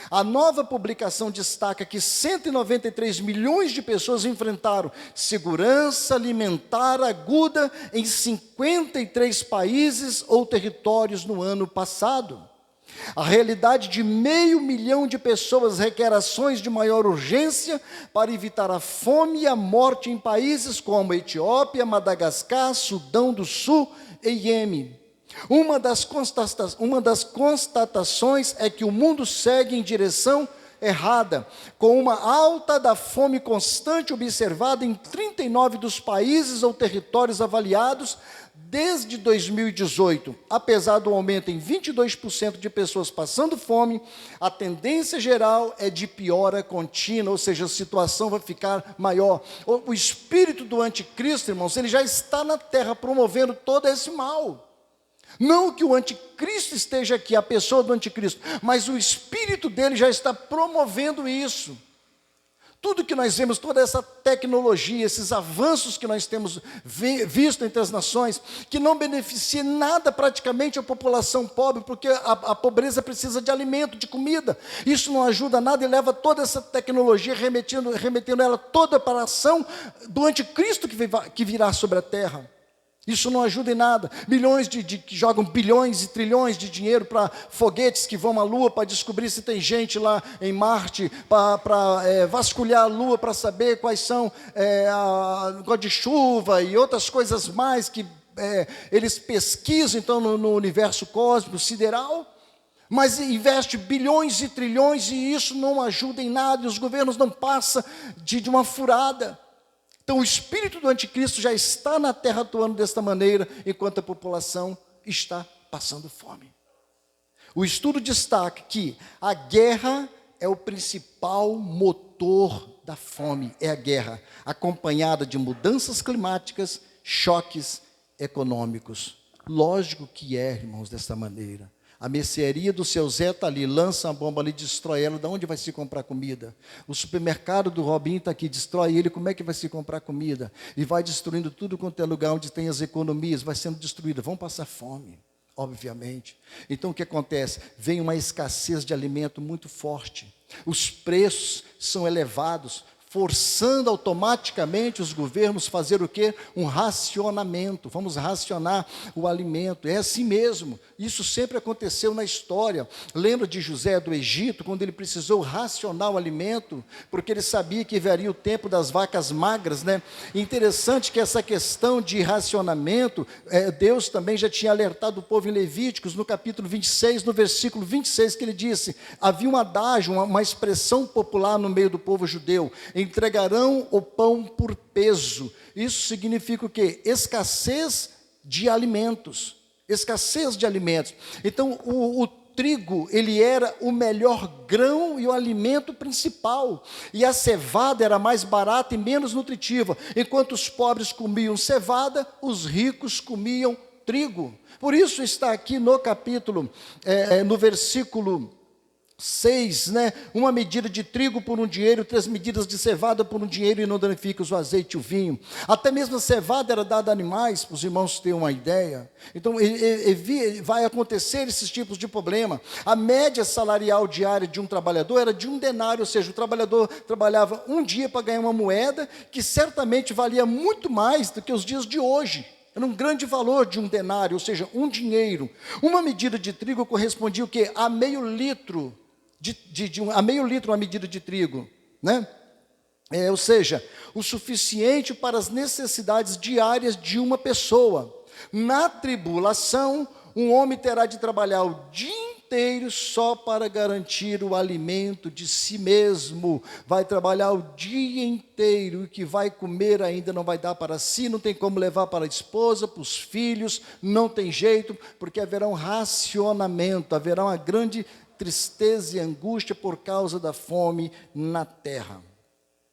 A nova publicação destaca que 193 milhões de pessoas enfrentaram segurança alimentar aguda em 53 países ou territórios no ano passado. A realidade de 500 mil de pessoas requer ações de maior urgência para evitar a fome e a morte em países como Etiópia, Madagascar, Sudão do Sul e Iêmen. Uma das constatações é que o mundo segue em direção errada, com uma alta da fome constante observada em 39 dos países ou territórios avaliados desde 2018. Apesar do aumento em 22% de pessoas passando fome, a tendência geral é de piora contínua, ou seja, a situação vai ficar maior. O espírito do anticristo, irmãos, ele já está na terra promovendo todo esse mal. Não que o anticristo esteja aqui, a pessoa do anticristo, mas o espírito dele já está promovendo isso. Tudo que nós vemos, toda essa tecnologia, esses avanços que nós temos visto entre as nações, que não beneficia nada praticamente a população pobre, porque a pobreza precisa de alimento, de comida. Isso não ajuda nada e leva toda essa tecnologia, remetendo ela toda para a ação do anticristo que virá sobre a terra. Isso não ajuda em nada. Milhões que jogam bilhões e trilhões de dinheiro para foguetes que vão à Lua para descobrir se tem gente lá em Marte, para vasculhar a Lua para saber quais são a negócio de chuva e outras coisas mais que eles pesquisam então no universo cósmico, sideral. Mas investe bilhões e trilhões e isso não ajuda em nada. E os governos não passam de uma furada. Então, o espírito do anticristo já está na terra atuando desta maneira, enquanto a população está passando fome. O estudo destaca que a guerra é o principal motor da fome, é a guerra, acompanhada de mudanças climáticas, choques econômicos. Lógico que irmãos, desta maneira. A mercearia do seu Zé está ali, lança uma bomba ali, destrói ela, de onde vai se comprar comida? O supermercado do Robinho está aqui, destrói ele, como é que vai se comprar comida? E vai destruindo tudo quanto é lugar onde tem as economias, vai sendo destruída, vão passar fome, obviamente. Então o que acontece? Vem uma escassez de alimento muito forte, os preços são elevados, forçando automaticamente os governos a fazer o quê? Um racionamento, vamos racionar o alimento, é assim mesmo, isso sempre aconteceu na história. Lembra de José do Egito, quando ele precisou racionar o alimento, porque ele sabia que viria o tempo das vacas magras, né? Interessante que essa questão de racionamento, Deus também já tinha alertado o povo em Levíticos, no capítulo 26, no versículo 26, que ele disse, havia um adágio, uma expressão popular no meio do povo judeu, entregarão o pão por peso. Isso significa o quê? Escassez de alimentos. Escassez de alimentos. Então, o trigo, ele era o melhor grão e o alimento principal. E a cevada era mais barata e menos nutritiva. Enquanto os pobres comiam cevada, os ricos comiam trigo. Por isso está aqui no capítulo, no versículo 6, né? Uma medida de trigo por um dinheiro, 3 medidas de cevada por um dinheiro e não danificas o azeite e o vinho. Até mesmo a cevada era dada a animais, para os irmãos terem uma ideia. Então, vai acontecer esses tipos de problema. A média salarial diária de um trabalhador era de 1 denário, ou seja, o trabalhador trabalhava um dia para ganhar uma moeda, que certamente valia muito mais do que os dias de hoje. Era um grande valor de 1 denário, ou seja, um dinheiro. Uma medida de trigo correspondia o quê? A meio litro a meio litro uma medida de trigo, né? Ou seja, o suficiente para as necessidades diárias de uma pessoa. Na tribulação, um homem terá de trabalhar o dia inteiro só para garantir o alimento de si mesmo. Vai trabalhar o dia inteiro e o que vai comer ainda não vai dar para si, não tem como levar para a esposa, para os filhos, não tem jeito, porque haverá um racionamento, haverá uma grande tristeza e angústia por causa da fome na terra.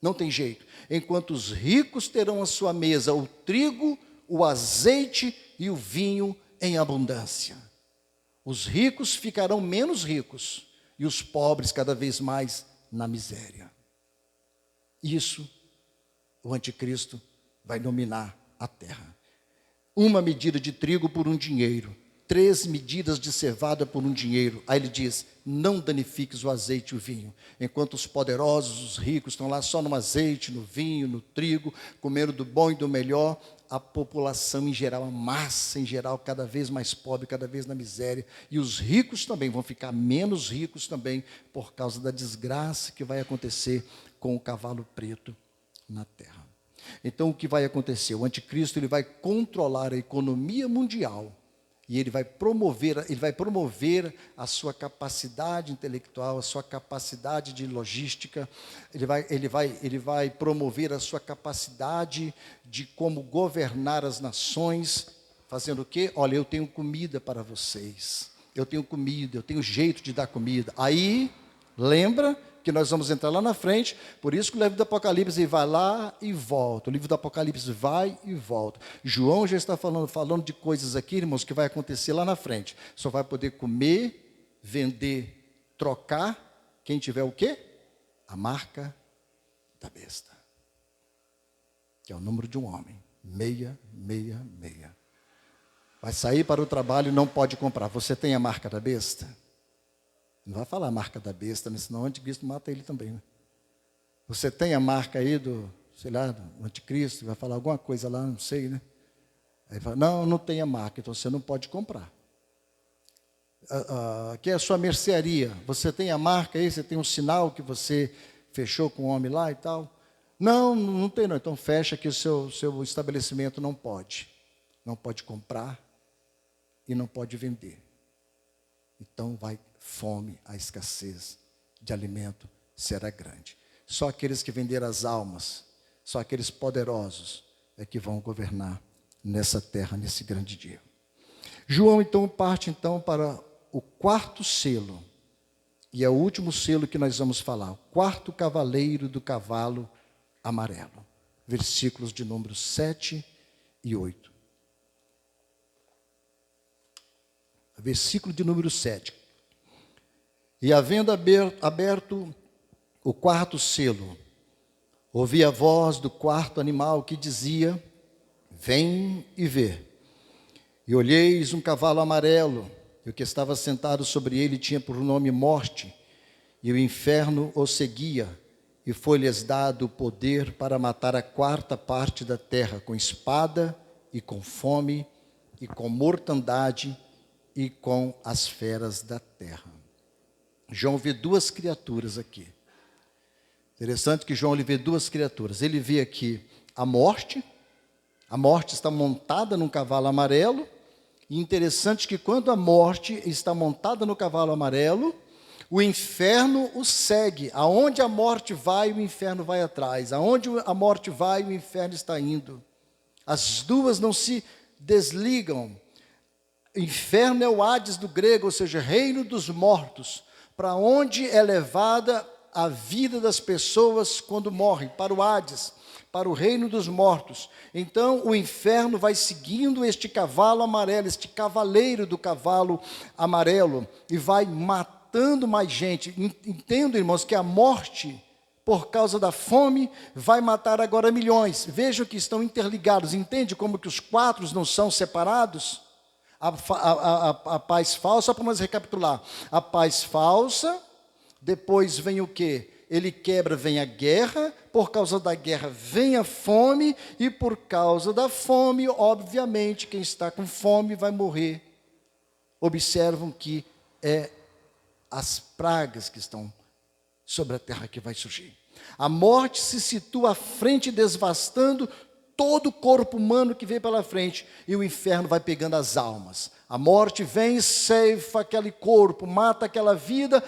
Não tem jeito. Enquanto os ricos terão à sua mesa o trigo, o azeite e o vinho em abundância. Os ricos ficarão menos ricos e os pobres cada vez mais na miséria. Isso o anticristo vai dominar a terra. Uma medida de trigo por um dinheiro, 3 medidas de cevada por um dinheiro. Aí ele diz, não danifiques o azeite e o vinho. Enquanto os poderosos, os ricos, estão lá só no azeite, no vinho, no trigo, comendo do bom e do melhor, a população em geral, a massa em geral, cada vez mais pobre, cada vez na miséria. E os ricos também vão ficar menos ricos também, por causa da desgraça que vai acontecer com o cavalo preto na terra. Então, o que vai acontecer? O anticristo ele vai controlar a economia mundial. E ele vai promover a sua capacidade intelectual, a sua capacidade de logística, ele vai promover a sua capacidade de como governar as nações, fazendo o quê? Olha, eu tenho comida para vocês, eu tenho comida, eu tenho jeito de dar comida. Aí, lembra que nós vamos entrar lá na frente, por isso que o livro do Apocalipse vai lá e volta, o livro do Apocalipse vai e volta. João já está falando de coisas aqui, irmãos, que vai acontecer lá na frente. Só vai poder comer, vender, trocar, quem tiver o quê? A marca da besta, que é o número de um homem, 666. Vai sair para o trabalho e não pode comprar. Você tem a marca da besta? Não vai falar a marca da besta, né? Senão o anticristo mata ele também. Né? Você tem a marca aí do anticristo, vai falar alguma coisa lá, não sei, né? Aí fala, não tem a marca, então você não pode comprar. Aqui é a sua mercearia, você tem a marca aí, você tem um sinal que você fechou com o homem lá e tal. Não tem não, então fecha que o seu estabelecimento não pode. Não pode comprar e não pode vender. Então vai fome, a escassez de alimento será grande. Só aqueles que venderam as almas, só aqueles poderosos é que vão governar nessa terra, nesse grande dia. João então parte para o 4º selo, e é o último selo que nós vamos falar, o 4º cavaleiro do cavalo amarelo, versículos de números 7 e 8. Versículo de número 7. E havendo aberto o 4º selo, ouvi a voz do 4º animal que dizia, vem e vê. E olheis um cavalo amarelo, e o que estava sentado sobre ele tinha por nome Morte, e o inferno o seguia, e foi-lhes dado o poder para matar a 4ª parte da terra, com espada, e com fome, e com mortandade, e com as feras da terra. João vê 2 criaturas aqui. Interessante que João vê 2 criaturas. Ele vê aqui a morte está montada num cavalo amarelo, e interessante que quando a morte está montada no cavalo amarelo, o inferno o segue. Aonde a morte vai, o inferno vai atrás. Aonde a morte vai, o inferno está indo. As duas não se desligam. Inferno é o Hades do grego, ou seja, reino dos mortos, para onde é levada a vida das pessoas quando morrem, para o Hades, para o reino dos mortos. Então, o inferno vai seguindo este cavalo amarelo, este cavaleiro do cavalo amarelo, e vai matando mais gente. Entendo, irmãos, que a morte, por causa da fome, vai matar agora milhões. Vejam que estão interligados. Entende como que os 4 não são separados? A paz falsa, só para nós recapitular. A paz falsa, depois vem o quê? Ele quebra, vem a guerra, por causa da guerra vem a fome, e por causa da fome, obviamente, quem está com fome vai morrer. Observam que é as pragas que estão sobre a terra que vai surgir. A morte se situa à frente, devastando todo o corpo humano que vem pela frente, e o inferno vai pegando as almas. A morte vem, ceifa aquele corpo, mata aquela vida,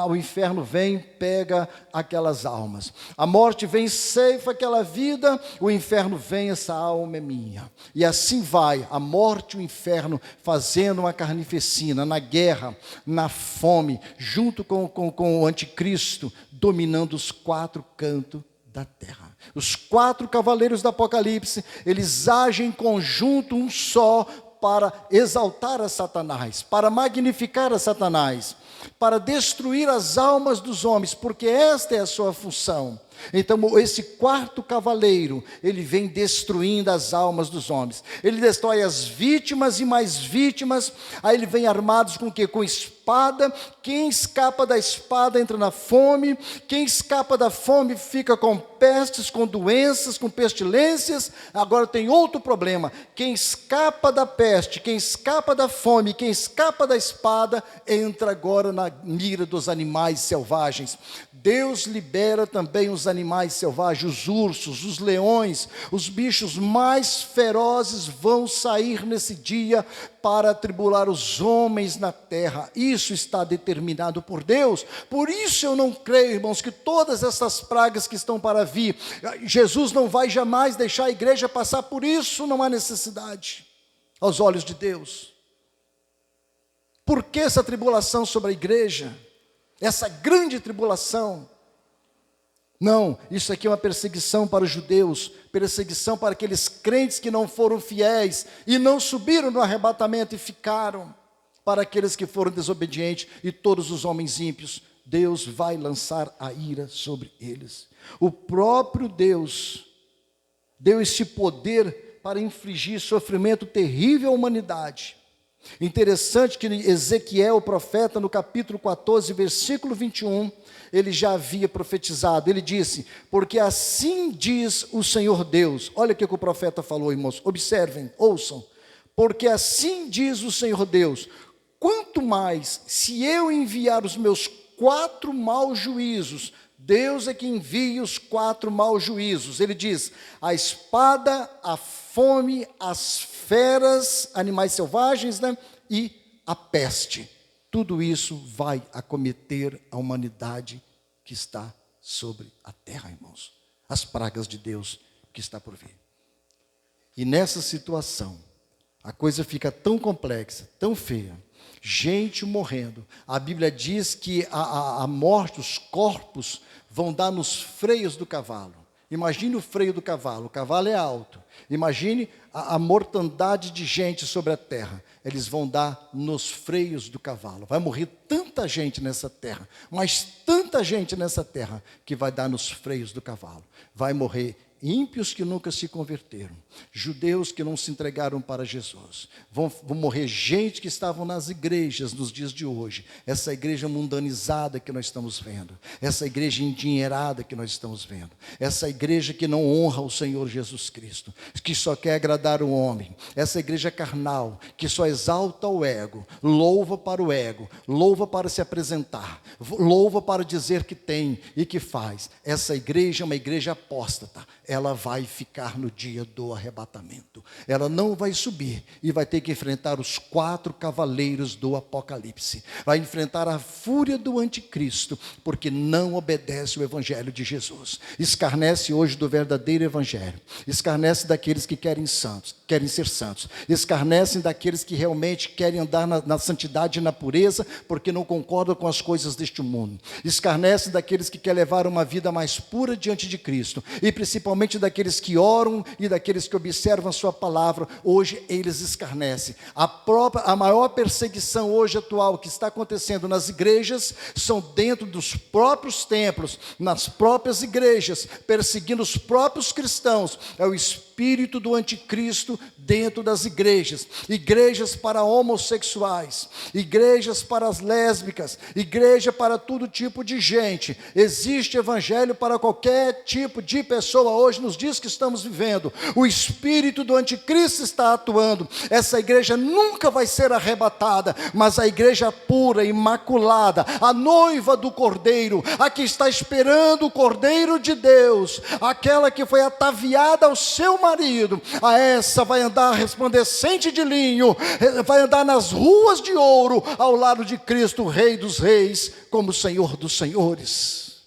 o inferno vem, pega aquelas almas. A morte vem, ceifa aquela vida, o inferno vem, essa alma é minha. E assim vai, a morte e o inferno fazendo uma carnificina, na guerra, na fome, junto com o anticristo, dominando os 4 cantos da terra. Os 4 cavaleiros do Apocalipse, eles agem em conjunto, um só, para exaltar a Satanás, para magnificar a Satanás, para destruir as almas dos homens, porque esta é a sua função. Então esse 4º cavaleiro, ele vem destruindo as almas dos homens, ele destrói as vítimas e mais vítimas. Aí ele vem armados com o quê? Com espada. Quem escapa da espada entra na fome, quem escapa da fome fica com pestes, com doenças, com pestilências. Agora tem outro problema: quem escapa da peste, quem escapa da fome, quem escapa da espada, entra agora na mira dos animais selvagens. Deus libera também os animais selvagens, os ursos, os leões, os bichos mais ferozes vão sair nesse dia para atribular os homens na terra. Isso está determinado por Deus. Por isso eu não creio, irmãos, que todas essas pragas que estão para vir, Jesus não vai jamais deixar a igreja passar por isso. Não há necessidade aos olhos de Deus. Por que essa tribulação sobre a igreja? Essa grande tribulação? Não, isso aqui é uma perseguição para os judeus, perseguição para aqueles crentes que não foram fiéis e não subiram no arrebatamento e ficaram, para aqueles que foram desobedientes e todos os homens ímpios. Deus vai lançar a ira sobre eles. O próprio Deus deu esse poder para infligir sofrimento terrível à humanidade. Interessante que Ezequiel, o profeta, no capítulo 14, versículo 21, ele já havia profetizado. Ele disse: porque assim diz o Senhor Deus. Olha o que o profeta falou, irmãos, observem, ouçam. Porque assim diz o Senhor Deus: quanto mais se eu enviar os meus 4 maus juízos. Deus é que envia os 4 maus juízos. Ele diz: a espada, a fome, as feras, animais selvagens, e a peste. Tudo isso vai acometer a humanidade que está sobre a terra, irmãos. As pragas de Deus que está por vir. E nessa situação, a coisa fica tão complexa, tão feia. Gente morrendo. A Bíblia diz que a morte, os corpos, vão dar nos freios do cavalo. Imagine o freio do cavalo. O cavalo é alto. Imagine a mortandade de gente sobre a terra. Eles vão dar nos freios do cavalo. Vai morrer tanta gente nessa terra, mas tanta gente nessa terra, que vai dar nos freios do cavalo. Vai morrer ímpios que nunca se converteram, judeus que não se entregaram para Jesus, vão morrer gente que estavam nas igrejas nos dias de hoje, essa igreja mundanizada que nós estamos vendo, essa igreja endinheirada que nós estamos vendo, essa igreja que não honra o Senhor Jesus Cristo, que só quer agradar o homem, essa igreja carnal, que só exalta o ego, louva para o ego, louva para se apresentar, louva para dizer que tem e que faz. Essa igreja é uma igreja apóstata. Ela vai ficar no dia do arrebatamento. Ela não vai subir e vai ter que enfrentar os 4 cavaleiros do Apocalipse. Vai enfrentar a fúria do anticristo, porque não obedece o evangelho de Jesus. Escarnece hoje do verdadeiro evangelho. Escarnece daqueles que querem ser santos. Escarnecem daqueles que realmente querem andar na santidade e na pureza, porque não concordam com as coisas deste mundo. Escarnece daqueles que querem levar uma vida mais pura diante de Cristo. E principalmente daqueles que oram e daqueles que observam a sua palavra. Hoje eles escarnecem. A maior perseguição hoje atual que está acontecendo nas igrejas são dentro dos próprios templos, nas próprias igrejas, perseguindo os próprios cristãos. É o Espírito espírito do anticristo dentro das igrejas. Igrejas para homossexuais, igrejas para as lésbicas, igreja para todo tipo de gente. Existe evangelho para qualquer tipo de pessoa hoje nos dias que estamos vivendo. O espírito do anticristo está atuando. Essa igreja nunca vai ser arrebatada, mas a igreja pura, imaculada, a noiva do Cordeiro, a que está esperando o Cordeiro de Deus, aquela que foi ataviada ao seu marido, a essa vai andar resplandecente de linho, vai andar nas ruas de ouro, ao lado de Cristo, Rei dos Reis, como Senhor dos Senhores.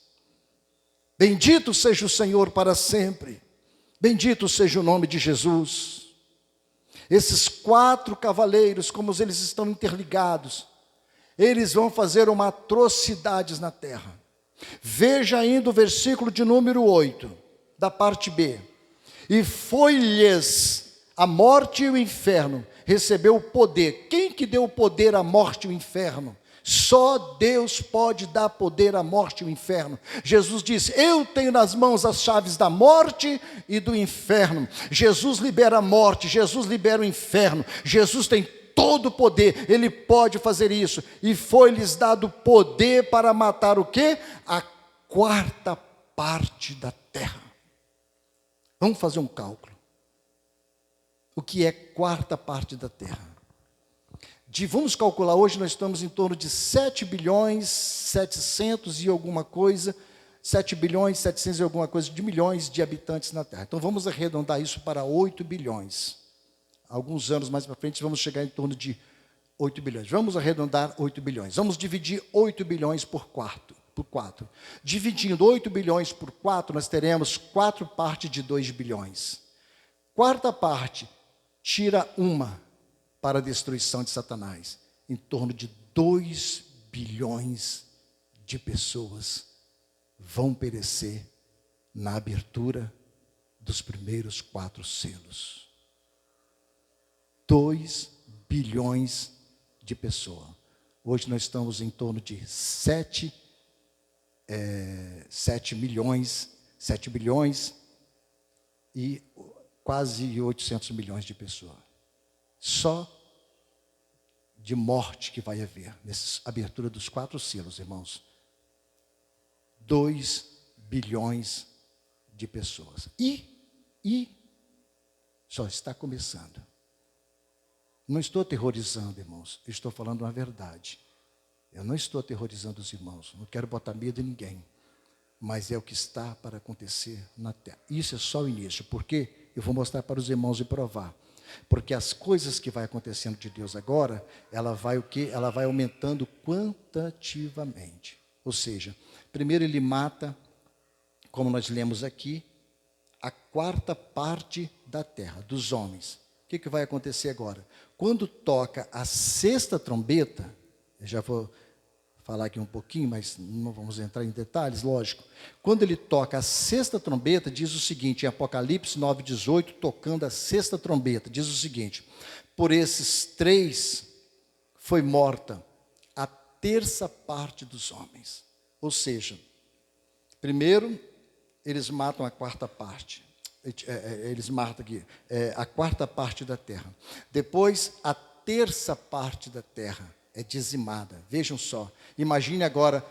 Bendito seja o Senhor para sempre, bendito seja o nome de Jesus. Esses 4 cavaleiros, como eles estão interligados, eles vão fazer uma atrocidades na terra. Veja ainda o versículo de número 8, da parte B. E foi-lhes a morte e o inferno, recebeu o poder. Quem que deu o poder à morte e o inferno? Só Deus pode dar poder à morte e ao inferno. Jesus disse: eu tenho nas mãos as chaves da morte e do inferno. Jesus libera a morte, Jesus libera o inferno. Jesus tem todo o poder, Ele pode fazer isso. E foi-lhes dado poder para matar o quê? A 4ª parte da terra. Vamos fazer um cálculo. O que é 4ª parte da terra? Vamos calcular, hoje nós estamos em torno de 7 bilhões, 700 e alguma coisa, 7 bilhões, 700 e alguma coisa de milhões de habitantes na terra. Então vamos arredondar isso para 8 bilhões. Alguns anos mais para frente vamos chegar em torno de 8 bilhões. Vamos arredondar 8 bilhões. Vamos dividir 8 bilhões por 4. Dividindo 8 bilhões por 4, nós teremos 4 partes de 2 bilhões. 4ª parte, tira uma para a destruição de Satanás. Em torno de 2 bilhões de pessoas vão perecer na abertura dos primeiros 4 selos. 2 bilhões de pessoas. Hoje nós estamos em torno de 7 bilhões e quase 800 milhões de pessoas. Só de morte que vai haver nessa abertura dos 4 selos, irmãos. 2 bilhões de pessoas. E só está começando. Não estou aterrorizando, irmãos. Eu estou falando uma verdade. Eu não estou aterrorizando os irmãos. Não quero botar medo em ninguém. Mas é o que está para acontecer na terra. Isso é só o início. Porque eu vou mostrar para os irmãos e provar. Porque as coisas que vai acontecendo de Deus agora, ela vai o quê? Ela vai aumentando quantitativamente. Ou seja, primeiro ele mata, como nós lemos aqui, a 4ª parte da terra, dos homens. O que vai acontecer agora? Quando toca a 6ª trombeta, eu já vou falar aqui um pouquinho, mas não vamos entrar em detalhes, lógico. Quando ele toca a 6ª trombeta, diz o seguinte, em Apocalipse 9:18, tocando a 6ª trombeta, diz o seguinte: por esses 3 foi morta a 1/3 parte dos homens. Ou seja, primeiro, eles matam a 4ª parte. Eles matam aqui, a 4ª parte da terra. Depois, a 1/3 parte da terra é dizimada. Vejam só, imagine agora,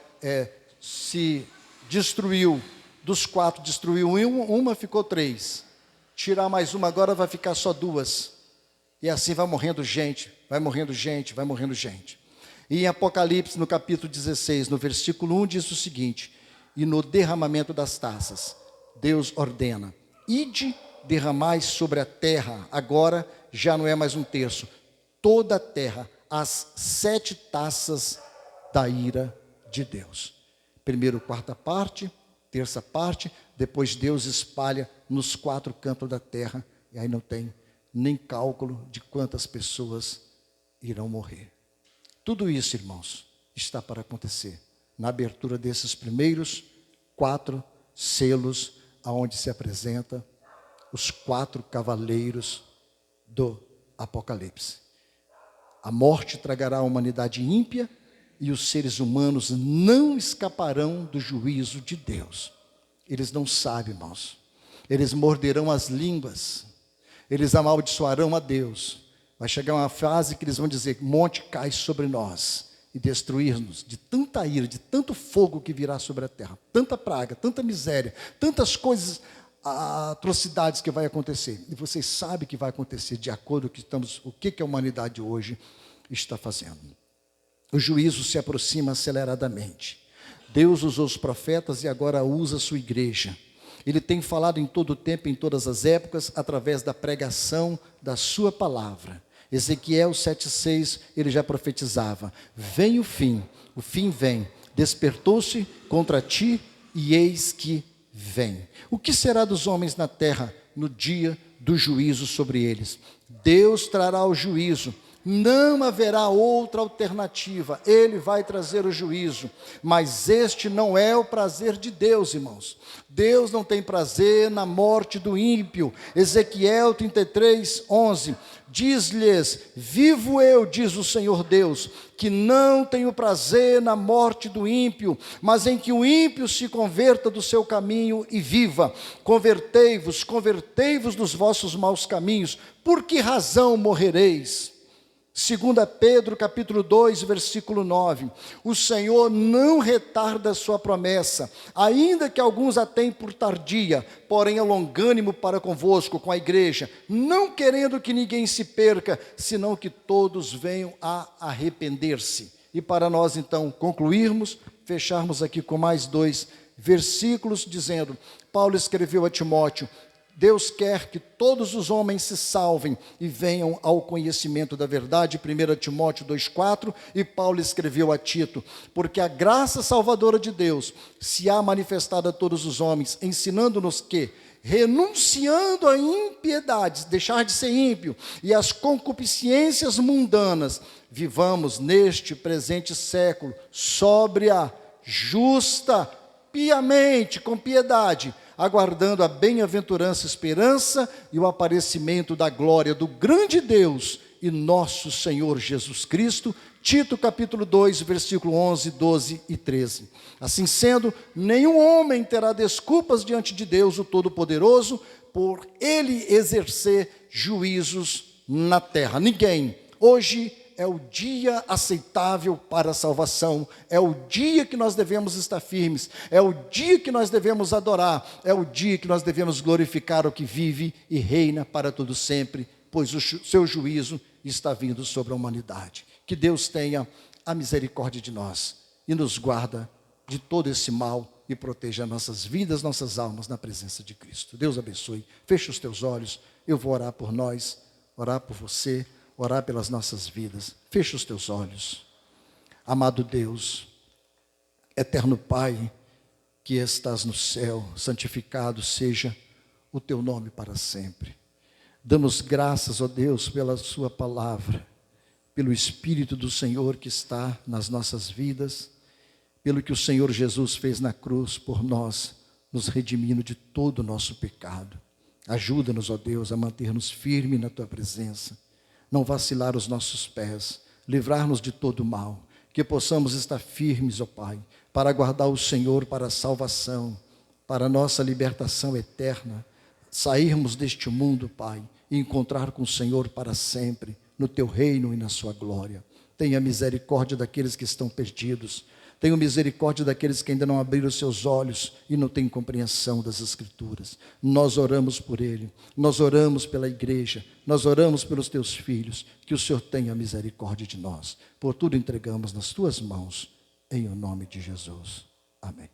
se destruiu, dos 4 destruiu uma, ficou 3. Tirar mais uma agora vai ficar só 2. E assim vai morrendo gente, vai morrendo gente, vai morrendo gente. E em Apocalipse, no capítulo 16, no versículo 1, diz o seguinte: e no derramamento das taças, Deus ordena: ide, derramai sobre a terra, agora já não é mais 1/3, toda a terra, as 7 taças da ira de Deus. Primeiro 4ª parte, 1/3 parte, depois Deus espalha nos 4 cantos da terra, e aí não tem nem cálculo de quantas pessoas irão morrer. Tudo isso, irmãos, está para acontecer na abertura desses primeiros 4 selos, aonde se apresenta os 4 cavaleiros do Apocalipse. A morte tragará a humanidade ímpia e os seres humanos não escaparão do juízo de Deus. Eles não sabem, irmãos. eles morderão as línguas, eles amaldiçoarão a Deus. Vai chegar uma fase que eles vão dizer: monte cai sobre nós e destruir-nos de tanta ira, de tanto fogo que virá sobre a terra, tanta praga, tanta miséria, tantas coisas, atrocidades que vai acontecer. E vocês sabem que vai acontecer de acordo com o que a humanidade hoje está fazendo. O juízo se aproxima aceleradamente. Deus usou os profetas e agora usa a sua igreja. Ele tem falado em todo o tempo, em todas as épocas, através da pregação da sua palavra. Ezequiel 7,6, ele já profetizava: vem o fim vem, despertou-se contra ti e eis que vem. O que será dos homens na terra no dia do juízo sobre eles? Deus trará o juízo. Não haverá outra alternativa, Ele vai trazer o juízo, mas este não é o prazer de Deus, irmãos. Deus não tem prazer na morte do ímpio. Ezequiel 33, 11, diz-lhes: vivo eu, diz o Senhor Deus, que não tenho prazer na morte do ímpio, mas em que o ímpio se converta do seu caminho e viva. Convertei-vos dos vossos maus caminhos. Por que razão morrereis? 2 Pedro capítulo 2, versículo 9, o Senhor não retarda a sua promessa, ainda que alguns a tenham por tardia, porém é longânimo para convosco, com a igreja, não querendo que ninguém se perca, senão que todos venham a arrepender-se. E para nós então concluirmos, fecharmos aqui com mais 2 versículos, dizendo: Paulo escreveu a Timóteo: Deus quer que todos os homens se salvem e venham ao conhecimento da verdade, 1 Timóteo 2,4, e Paulo escreveu a Tito: porque a graça salvadora de Deus se há manifestado a todos os homens, ensinando-nos que, renunciando a impiedades, deixar de ser ímpio, e as concupiscências mundanas, vivamos neste presente século, sóbria, justa, piamente, com piedade, aguardando a bem-aventurança, esperança e o aparecimento da glória do grande Deus e nosso Senhor Jesus Cristo. Tito capítulo 2, versículo 11, 12 e 13. Assim sendo, nenhum homem terá desculpas diante de Deus, o Todo-Poderoso, por ele exercer juízos na terra. Ninguém. Hoje é o dia aceitável para a salvação, é o dia que nós devemos estar firmes, é o dia que nós devemos adorar, é o dia que nós devemos glorificar o que vive e reina para todo sempre, pois o seu juízo está vindo sobre a humanidade. Que Deus tenha a misericórdia de nós e nos guarda de todo esse mal e proteja nossas vidas, nossas almas na presença de Cristo. Deus abençoe. Feche os teus olhos, eu vou orar por nós, orar por você, orar pelas nossas vidas. Fecha os teus olhos. Amado Deus, eterno Pai, que estás no céu, santificado seja o teu nome para sempre. Damos graças, ó Deus, pela sua palavra, pelo Espírito do Senhor que está nas nossas vidas, pelo que o Senhor Jesus fez na cruz por nós, nos redimindo de todo o nosso pecado. Ajuda-nos, ó Deus, a manter-nos firmes na tua presença, não vacilar os nossos pés, livrar-nos de todo o mal, que possamos estar firmes, ó Pai, para aguardar o Senhor para a salvação, para a nossa libertação eterna, sairmos deste mundo, Pai, e encontrar com o Senhor para sempre, no teu reino e na sua glória. Tenha misericórdia daqueles que estão perdidos, tenha misericórdia daqueles que ainda não abriram seus olhos e não têm compreensão das Escrituras. Nós oramos por ele, nós oramos pela igreja, nós oramos pelos teus filhos, que o Senhor tenha misericórdia de nós. Por tudo entregamos nas tuas mãos, em o nome de Jesus. Amém.